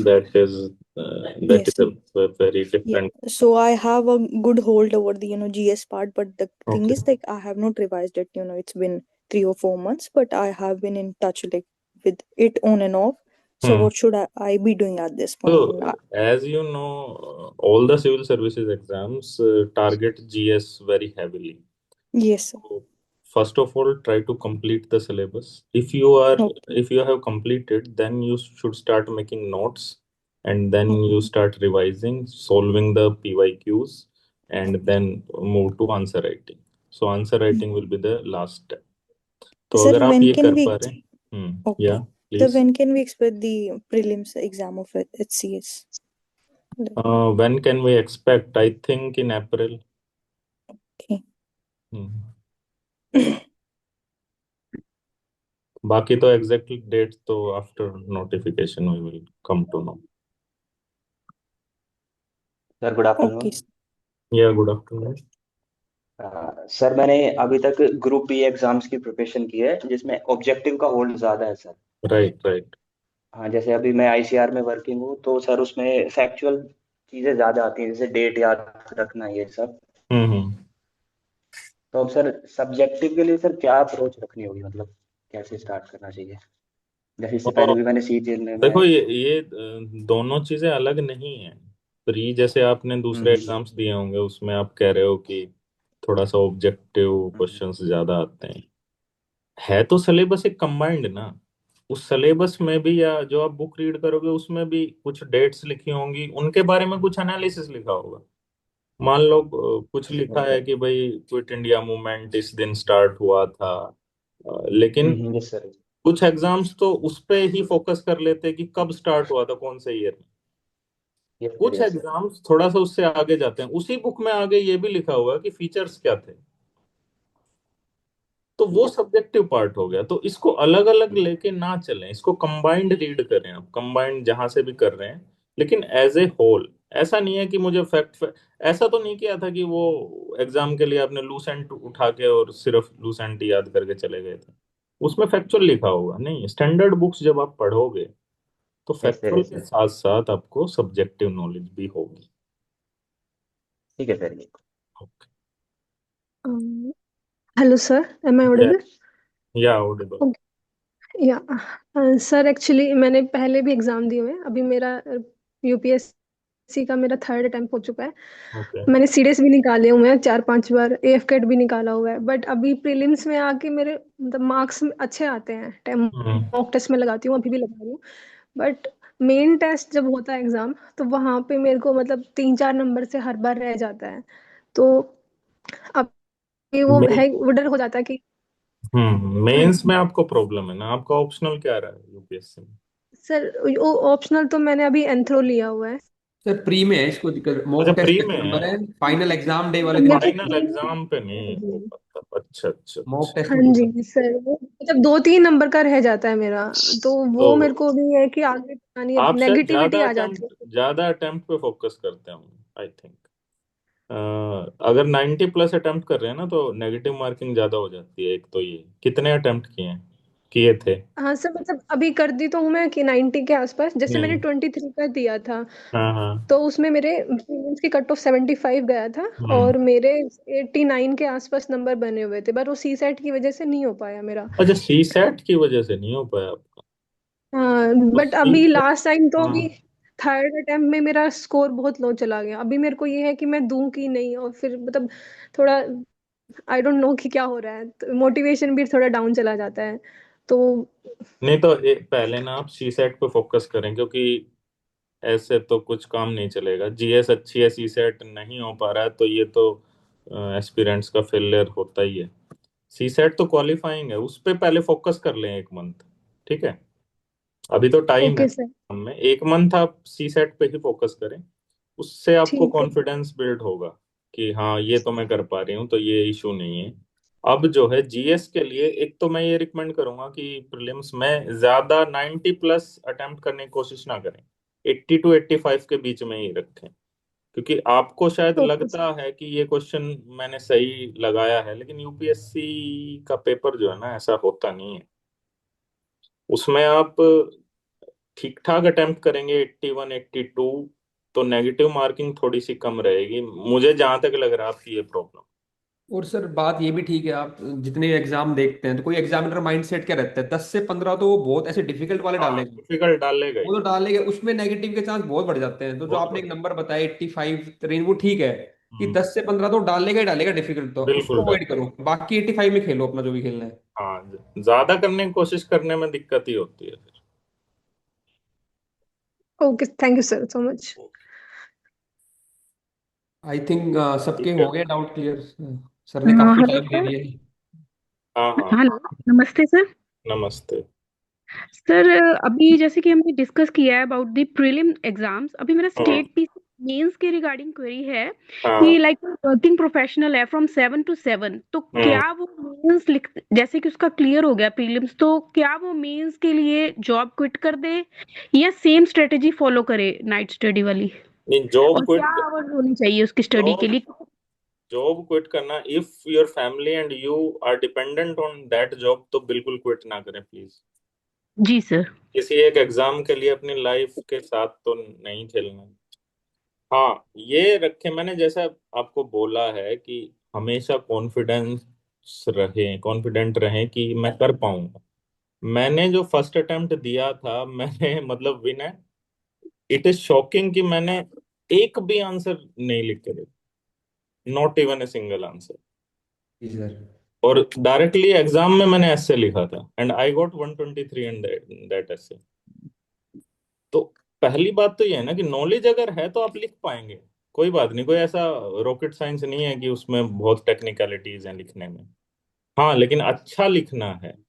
That is that Yes. is a very Yeah. different. So I have a good hold over the, GS part, but the thing Okay. is like I have not revised it, it's been 3 or 4 months, but I have been in touch like with it on and off. So what should I be doing at this point? So, as you know, all the civil services exams target GS very heavily. Yes, sir. So, first of all, try to complete the syllabus. If you are, Okay. if you have completed, then you should start making notes, and then you start revising, solving the PYQs, and then move to answer writing. So, answer writing will be the last step. तो Sir, अगर आप when ये can कर we? पा रहे हैं, Okay. या So please. when can we expect the prelims exam of HCS? When can we expect? I think in April. Okay. बाकी तो एग्जैक्ट डेट तो after notification we will come to know. Sir good Okay. Afternoon. Yeah good afternoon. Sir मैंने अभी तक group B exams की preparation की है जिसमें ऑब्जेक्टिव का होल्ड ज्यादा है सर। Right right. हाँ, जैसे अभी मैं आईसीआर में वर्किंग हूँ तो सर उसमें फैक्चुअल चीजें ज्यादा आती हैं, जैसे डेट याद रखना ये सब। तो अब सर सब्जेक्टिव के लिए सर क्या अप्रोच रखनी होगी, मतलब कैसे स्टार्ट करना चाहिए? जैसे इससे पहले भी मैंने सीजीएल में देखो ये दोनों चीजें अलग नहीं है। प्री जैसे आपने दूसरे एग्जाम्स दिए होंगे, उसमें आप कह रहे हो कि थोड़ा सा ऑब्जेक्टिव क्वेश्चंस ज्यादा आते हैं, है तो सिलेबस एक कंबाइंड ना। उस सिलेबस में भी या जो आप बुक रीड करोगे उसमें भी कुछ डेट्स लिखी होंगी, उनके बारे में कुछ एनालिसिस लिखा होगा। मान लो कुछ लिखा है कि भाई क्विट इंडिया मूवमेंट इस दिन स्टार्ट हुआ था, लेकिन यस सर। कुछ एग्जाम्स तो उस पे ही फोकस कर लेते हैं कि कब स्टार्ट हुआ था, कौन से ईयर में। कुछ एग्जाम्स थोड़ा सा उससे आगे जाते हैं, उसी बुक में आगे ये भी लिखा हुआ है कि फीचर्स क्या थे, तो वो सब्जेक्टिव पार्ट हो गया। तो इसको अलग अलग लेके ना चलें, इसको कंबाइंड रीड करें आप, कंबाइंड जहां से भी कर रहे हैं, लेकिन एज ए होल। ऐसा नहीं है कि मुझे ऐसा तो नहीं किया था कि वो एग्जाम के लिए आपने लूसेंट उठा के और सिर्फ लूसेंट याद करके चले गए थे। उसमें फैक्चुअल लिखा होगा। नहीं, स्टैंडर्ड बुक्स जब आप पढ़ोगे तो फैक्चुअल के साथ साथ आपको सब्जेक्टिव नॉलेज भी होगी। ठीक है sir. Hello sir, am I audible? Yeah audible. Yeah sir, actually मैंने पहले भी एग्जाम दिए हुए हैं। अभी मेरा यूपीएससी का मेरा थर्ड अटेम्प्ट हो चुका है। मैंने सीडीएस भी निकाले हुए हैं 4-5 बार, एएफकेट भी निकाला हुआ है। बट अभी प्रीलिम्स में आके मेरे मतलब मार्क्स अच्छे आते हैं। मॉक टेस्ट में लगाती हूँ, अभी भी लगा रही हूँ। बट मेन टेस्ट जब होता है एग्जाम, तो वहां पे मेरे को मतलब 3-4 नंबर से हर बार रह जाता है। तो अब वो है, वो डर हो जाता है कि मेंस में आपको प्रॉब्लम है ना। आपका ऑप्शनल क्या रहा है यूपीएससी में? सर वो ऑप्शनल तो मैंने अभी एंथ्रो लिया हुआ है। सर प्री में है, इसको दिक्कत मॉक अच्छा, टेस्ट प्री के में नंबर है। है, फाइनल एग्जाम डे वाले दिन फाइनल एग्जाम पे नहीं हो पाता। अच्छा अच्छा मॉक टेस्ट हाँ में। जी सर, वो मतलब 2-3 नंबर का रह जाता है मेरा। तो वो मेरे को भी है कि आगे आनी है, आप शायद नेगेटिविटी आ जाती है। ज्यादा अटेम्प्ट पे फोकस करते हैं आई थिंक। अगर 90 प्लस अटेम्प्ट कर रहे हैं ना तो नेगेटिव मार्किंग ज्यादा हो जाती है। एक तो ये कितने अटेम्प्ट किए थे? हाँ सर, मतलब अभी कर दी तो हूँ मैं कि 90 के आसपास। जैसे मैंने नहीं। 23 का दिया था, हाँ हाँ। तो उसमें मेरे प्रीलिम्स की कट ऑफ 75 गया था, और मेरे 89 के आसपास नंबर बने हुए थे। पर वो सी सेट की वजह से नहीं हो पाया मेरा। अच्छा, सी सेट की वजह से नहीं हो पाया आपका? हाँ, तो बट अभी लास्ट टाइम तो हाँ। अभी थर्ड अटेम्प्ट में मेरा स्कोर बहुत लो चला गया। अभी मेरे को ये है कि मैं दूं कि नहीं, और फिर मतलब थोड़ा आई डोंट नो कि क्या हो रहा है, तो मोटिवेशन भी थोड़ा डाउन चला जाता है। तो नहीं तो पहले ना आप सी सेट पे फोकस करें, क्योंकि ऐसे तो कुछ काम नहीं चलेगा। जीएस अच्छी है, सी सेट नहीं हो पा रहा है, तो ये तो एस्पिरेंट्स का फेलियर होता ही है। सी सेट तो क्वालिफाइंग है, उस पे पहले फोकस कर लें 1 मंथ। ठीक है, अभी तो टाइम है। Okay sir. हमें 1 मंथ आप सी सेट पे ही फोकस करें, उससे आपको ठीक है। कॉन्फिडेंस बिल्ड होगा कि हाँ ये तो मैं कर पा रही हूँ, तो ये इशू नहीं है। अब जो है जीएस के लिए, एक तो मैं ये रिकमेंड करूंगा कि प्रीलिम्स में ज्यादा 90+ अटेम्प्ट करने की कोशिश ना करें, 80 to 85 के बीच में ही रखें। क्योंकि आपको शायद ओके सर। लगता है कि ये क्वेश्चन मैंने सही लगाया है, लेकिन यूपीएससी का पेपर जो है ना, ऐसा होता नहीं है। उसमें आप ठीक ठाक अटेम्प्ट करेंगे 81 82, तो नेगेटिव मार्किंग थोड़ी सी कम रहेगी, मुझे जहां तक लग रहा है आपकी ये प्रॉब्लम। और सर बात ये भी ठीक है, आप जितने एग्जाम देखते हैं तो कोई एग्जामिनर माइंडसेट क्या रहता है, 10 से 15 तो वो बहुत ऐसे डिफिकल्ट वाले हाँ, डालेगा। डिफिकल्ट डालेगा वो ही, तो डालेगा, उसमें नेगेटिव के चांस बहुत बढ़ जाते हैं। तो जो बहुत आपने एक बढ़िया। नंबर बताया 85 रेंज, वो ठीक है कि हम्म, 10 से 15 तो डालेगा ही डालेगा डिफिकल्ट, तो उसको बिल्कुल अवॉइड डालेगा। करो, बाकी 85 में खेलो अपना जो भी खेलना है। हाँ, ज्यादा करने की कोशिश करने में दिक्कत ही होती है फिर। Okay, thank you sir so much. I think सबके ठीक है। हो गए डाउट क्लियर। सर ने काफी हेलो टाइम दे सर। दिया है। हाँ हाँ, हेलो, नमस्ते सर। नमस्ते। सर अभी जैसे कि हमने डिस्कस किया है अबाउट द प्रीलिम एग्जाम्स, अभी मेरा हाँ स्टेट पी मेंस के रिगार्डिंग क्वेरी है कि हाँ। लाइक वर्किंग प्रोफेशनल है फ्रॉम 7 to 7, तो हम्म क्या वो मेंस लिख, जैसे कि उसका क्लियर हो गया प्रीलिम्स, तो क्या वो मेंस के लिए जॉब क्विट कर दे या सेम स्ट्रेटेजी फॉलो करे नाइट स्टडी वाली, नहीं, जॉब और क्या क्विट, आवर्स होनी चाहिए उसकी स्टडी के जॉब लिए? जॉब क्विट करना, if your family and you are dependent on that job, तो बिल्कुल क्विट ना करें प्लीज। Ji sir. किसी एक एग्जाम के लिए अपनी लाइफ के साथ तो नहीं खेलना। हाँ, ये रखे, मैंने जैसा आपको बोला है कि हमेशा कॉन्फिडेंस रहे, कॉन्फिडेंट रहे कि मैं कर पाऊंगा। मैंने जो फर्स्ट अटेम्प्ट दिया था, मैंने मतलब विनय, इट इज शॉकिंग कि मैंने एक भी आंसर नहीं लिख के देखा, not even a single answer. जी सर। और डायरेक्टली एग्जाम में मैंने ऐसे लिखा था and I got 123 in that ऐसे। तो पहली बात तो ये है ना कि नॉलेज अगर है तो आप लिख पाएंगे, कोई बात नहीं, कोई ऐसा रॉकेट साइंस नहीं है कि उसमें बहुत टेक्निकलिटीज हैं लिखने में। हाँ, लेकिन अच्छा लिखना है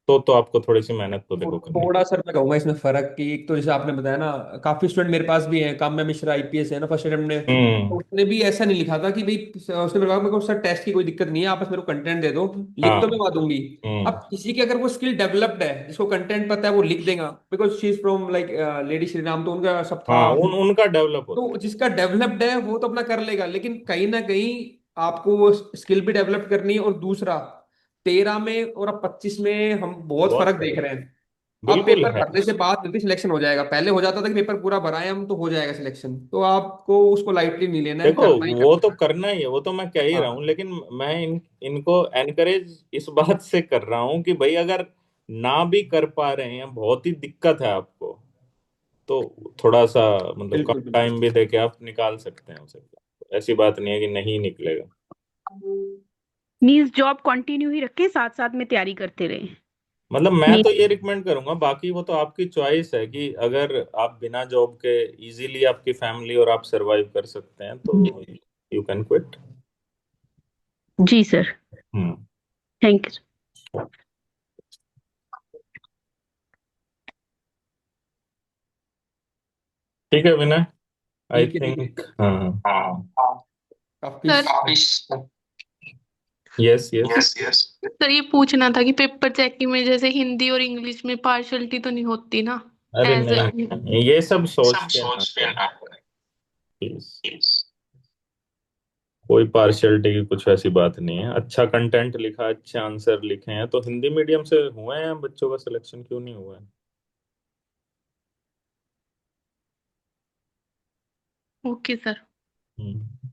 तो आपको थोड़ी सी मेहनत तो और देखो करनी। थोड़ा सर मैं कहूंगा इसमें फर्क कि एक तो जैसे आपने बताया ना, काफी स्टूडेंट मेरे पास भी हैं, काम्या मिश्रा आईपीएस है ना फर्स्ट अटेम्प्ट में, तो हम्म। उसने भी ऐसा नहीं लिखा था कि भाई, उसने मेरे को सर टेस्ट की कोई दिक्कत नहीं है, आप बस मेरे को कंटेंट दे दो, लिख हाँ। तो मैं वहां दूंगी। हम्म। अब किसी की अगर वो स्किल डेवलप्ड है, जिसको कंटेंट पता है, वो लिख देगा, because she is from like lady Shri Ram, तो उनका सब था। हाँ, उनका डेवलप होता तो है। जिसका डेवलप्ड है वो तो अपना कर लेगा, लेकिन कहीं ना कहीं आपको वो स्किल भी डेवलप करनी है। और दूसरा, 13 में और अब 25 में हम बहुत बहुत फर्क देख फर्क, रहे हैं। अब बिल्कुल पेपर है। भरने से बाद जल्दी सिलेक्शन हो जाएगा, पहले हो जाता था कि पेपर पूरा भराए हम तो हो जाएगा सिलेक्शन, तो आपको उसको लाइटली नहीं लेना है, देखो, करना ही वो तो करना है। करना ही है, वो तो मैं कह ही रहा हूँ, हाँ लेकिन मैं इनको एनकरेज इस बात से कर रहा हूँ कि भाई अगर ना भी कर पा रहे हैं, बहुत ही दिक्कत है आपको, तो थोड़ा सा मतलब कम बिल्कुल बिल्कुल। टाइम भी देके आप निकाल सकते हैं उसे। ऐसी बात नहीं है कि नहीं निकलेगा। मीन्स जॉब कंटिन्यू ही रखे, साथ साथ में तैयारी करते रहे। मतलब मैं तो ये रिकमेंड करूंगा, बाकी वो तो आपकी चॉइस है कि अगर आप बिना जॉब के इजीली आपकी फैमिली और आप सरवाइव कर सकते हैं तो यू कैन क्विट। जी सर। हम्म। Thank you. ठीक है विनय, आई ठीक है ठीक है। थिंक। हाँ हाँ। काफी सर यस यस। सर ये पूछना था कि पेपर चेकिंग में जैसे हिंदी और इंग्लिश में पार्शलिटी तो नहीं होती ना? अरे एज नहीं, ये सब सोच के ना करें प्लीज। कोई पार्शियलिटी की कुछ ऐसी बात नहीं है, अच्छा कंटेंट लिखा, अच्छे आंसर लिखे हैं, तो हिंदी मीडियम से हुए हैं बच्चों का सिलेक्शन, क्यों नहीं हुआ है। Okay sir. हम्म।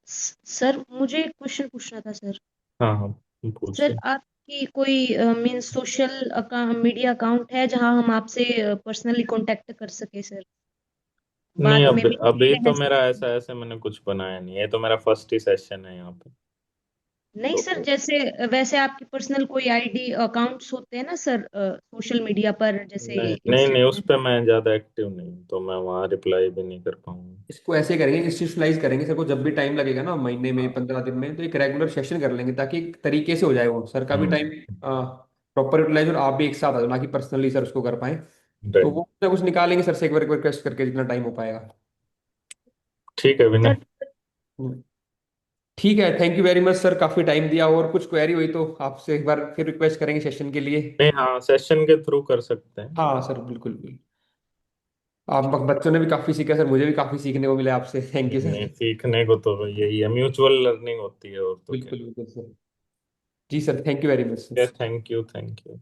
सर मुझे एक क्वेश्चन पूछना था सर। हाँ हाँ, सर पूछिए। आपकी कोई मीन सोशल मीडिया अकाउंट है जहां हम आपसे पर्सनली कांटेक्ट कर सके सर? नहीं, बाद में अभी भी अभी रह तो मेरा सकते हैं। ऐसा ऐसे मैंने कुछ बनाया नहीं है, ये तो मेरा फर्स्ट ही सेशन है यहाँ पे। नहीं सर, तो जैसे वैसे आपकी पर्सनल कोई आईडी अकाउंट्स होते हैं ना सर, सोशल मीडिया पर, जैसे नहीं नहीं नहीं, उस इंस्टाग्राम। पे मैं ज्यादा एक्टिव नहीं हूँ, तो मैं वहाँ रिप्लाई भी नहीं कर पाऊंगा। इसको ऐसे करेंगे, इंस्टीट्यूशनलाइज करेंगे सर को, जब भी टाइम लगेगा ना, महीने में हाँ। 15 दिन में, तो एक रेगुलर सेशन कर लेंगे, ताकि एक तरीके से हो जाए वो, सर का भी टाइम हम्म। प्रॉपर यूटिलाइज, और आप भी एक साथ आ जाओ, ना कि पर्सनली सर उसको कर पाए। तो राइट। वो कुछ ना कुछ निकालेंगे सर से एक बार रिक्वेस्ट करके, जितना टाइम हो पाएगा। ठीक है विनय। सर हम्म, ठीक है, thank you very much sir, काफी टाइम दिया। और कुछ क्वेरी हुई तो आपसे एक बार फिर रिक्वेस्ट करेंगे सेशन के लिए। नहीं, हाँ, सेशन के थ्रू कर सकते हैं। हाँ सर, बिल्कुल बिल्कुल। आप बच्चों ने भी काफी सीखा सर, मुझे भी काफी सीखने को मिला आपसे, थैंक यू नहीं, सर। सीखने को तो यही है, म्यूचुअल लर्निंग होती है, और तो क्या। बिल्कुल बिल्कुल सर। जी sir, thank you very much sir. Thank you, thank you.